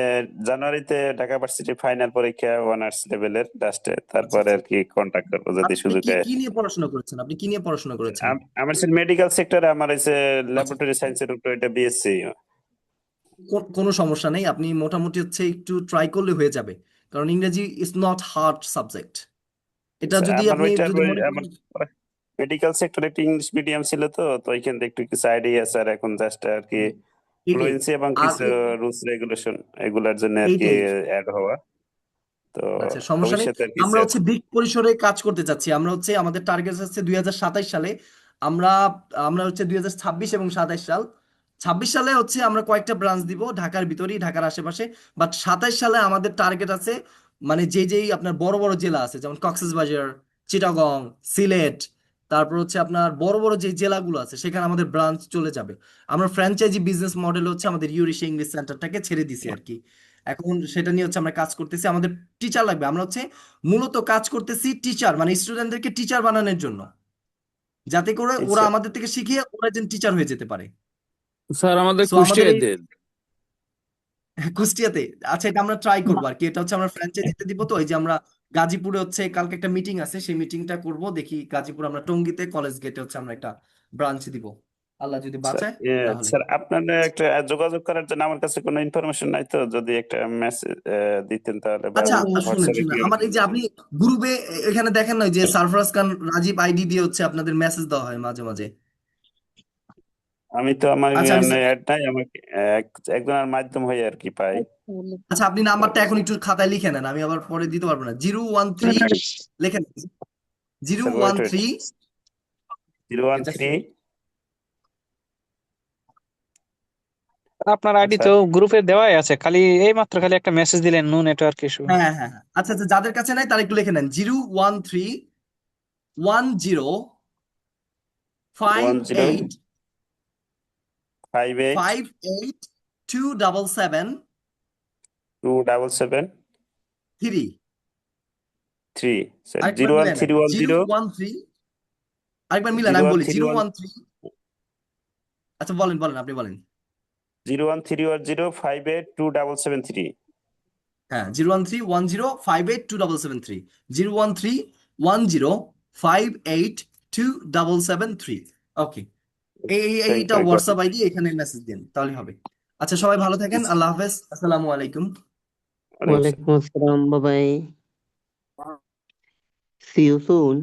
জানুয়ারিতে ঢাকা ভার্সিটি ফাইনাল পরীক্ষা অনার্স লেভেলের লাস্টে, আচ্ছা তারপরে আচ্ছা। আর কি কন্ট্যাক্ট করবো যদি আপনি সুযোগ কি হয়। কি নিয়ে পড়াশোনা করেছেন? আপনি কি নিয়ে পড়াশোনা করেছেন? আমার মেডিকেল সেক্টরে আমার এই যে আচ্ছা, ল্যাবরেটরি সায়েন্সের উপর এটা বিএসসি। কোনো সমস্যা নেই, আপনি মোটামুটি হচ্ছে একটু ট্রাই করলে হয়ে যাবে। কারণ ইংরেজি ইজ নট হার্ড সাবজেক্ট। এটা যদি আমার আপনি ওইটা যদি মনে আমার করেন। মেডিকেল সেক্টরে একটা ইংলিশ মিডিয়াম ছিল, তো ওইখান থেকে একটু কিছু আইডিয়া আছে। আর এখন জাস্ট আর কি ঠিকই। ফ্লুয়েন্সি এবং আর কিছু রুলস রেগুলেশন এগুলার জন্য আর কি এইটাই। অ্যাড হওয়া। তো আচ্ছা, সমস্যা নেই। ভবিষ্যতে আর কি আমরা হচ্ছে বিগ পরিসরে কাজ করতে চাচ্ছি। আমরা হচ্ছে আমাদের টার্গেট হচ্ছে 2027 সালে। আমরা আমরা হচ্ছে 2026 এবং 27 সাল। 26 সালে হচ্ছে আমরা কয়েকটা ব্রাঞ্চ দিব ঢাকার ভিতরেই, ঢাকার আশেপাশে। বাট 27 সালে আমাদের টার্গেট আছে, মানে যেই আপনার বড় বড় জেলা আছে, যেমন কক্সবাজার, চিটাগং, সিলেট, তারপর হচ্ছে আপনার বড় বড় যে জেলাগুলো আছে সেখানে আমাদের ব্রাঞ্চ চলে যাবে। আমরা ফ্র্যাঞ্চাইজি বিজনেস মডেল হচ্ছে আমাদের ইউরিশিয়া ইংলিশ সেন্টারটাকে ছেড়ে দিছি আর কি। এখন সেটা নিয়ে হচ্ছে আমরা কাজ করতেছি। আমাদের টিচার লাগবে। আমরা হচ্ছে মূলত কাজ করতেছি টিচার, মানে স্টুডেন্টদেরকে টিচার বানানোর জন্য, যাতে করে ওরা টিচার। আমাদের থেকে শিখে ওরা যেন টিচার হয়ে যেতে পারে। স্যার আমাদের সো আমাদের কুষ্টিয়ায় এই দেন। কুষ্টিয়াতে, আচ্ছা, এটা আমরা ট্রাই করবো আর কি। এটা হচ্ছে আমরা ফ্র্যাঞ্চাইজিতে দিব। তো এই যে আমরা গাজীপুরে হচ্ছে কালকে একটা মিটিং আছে, সেই মিটিংটা করব। দেখি গাজীপুর আমরা টঙ্গীতে কলেজ গেটে হচ্ছে আমরা একটা ব্রাঞ্চ দিব, আল্লাহ যদি বাঁচায় তাহলে। স্যার আপনার একটা যোগাযোগ করার জন্য আমার কাছে কোনো ইনফরমেশন নাই, তো যদি একটা মেসেজ দিতেন তাহলে, বা আচ্ছা, শুনেন হোয়াটসঅ্যাপে শুনেন, কি। আমার এই যে আপনি গ্রুপে এখানে দেখেন না যে সারফরাজ খান রাজীব আইডি দিয়ে হচ্ছে আপনাদের মেসেজ দেওয়া হয় মাঝে মাঝে। আমি তো আমার আচ্ছা আমি অ্যাড নাই, আমাকে একজনের মাধ্যম হয়ে আর কি পাই। আচ্ছা, আপনি নাম্বারটা এখন একটু খাতায় লিখে নেন, আমি আবার পরে দিতে পারবো না। 013 লেখেন, zero sir one wait three 013। আপনার আইডি আচ্ছা তো গ্রুপে দেওয়াই আছে, খালি এই মাত্র খালি একটা মেসেজ দিলেন নো নেটওয়ার্ক ইস্যু। হ্যাঁ হ্যাঁ হ্যাঁ, আচ্ছা আচ্ছা, যাদের কাছে নাই তারা একটু লিখে নেন 0131058 58 277 277 3। 3। স্যার আরেকবার মিলায় নেন 01310 আরেকবার মিলান, আমি বলি 01310 013। আচ্ছা বলেন বলেন, আপনি বলেন। 01310582773। হ্যাঁ, 01310582773, 01310582773। ওকে, থ্যাংক এইটা ইউ। হোয়াটসঅ্যাপ আইডি, এখানে মেসেজ দিন তাহলে হবে। আচ্ছা, সবাই ভালো থাকেন, আল্লাহ হাফেজ, আসসালামু আলাইকুম। ওয়ালাইকুম আসসালাম, bye bye, see you soon.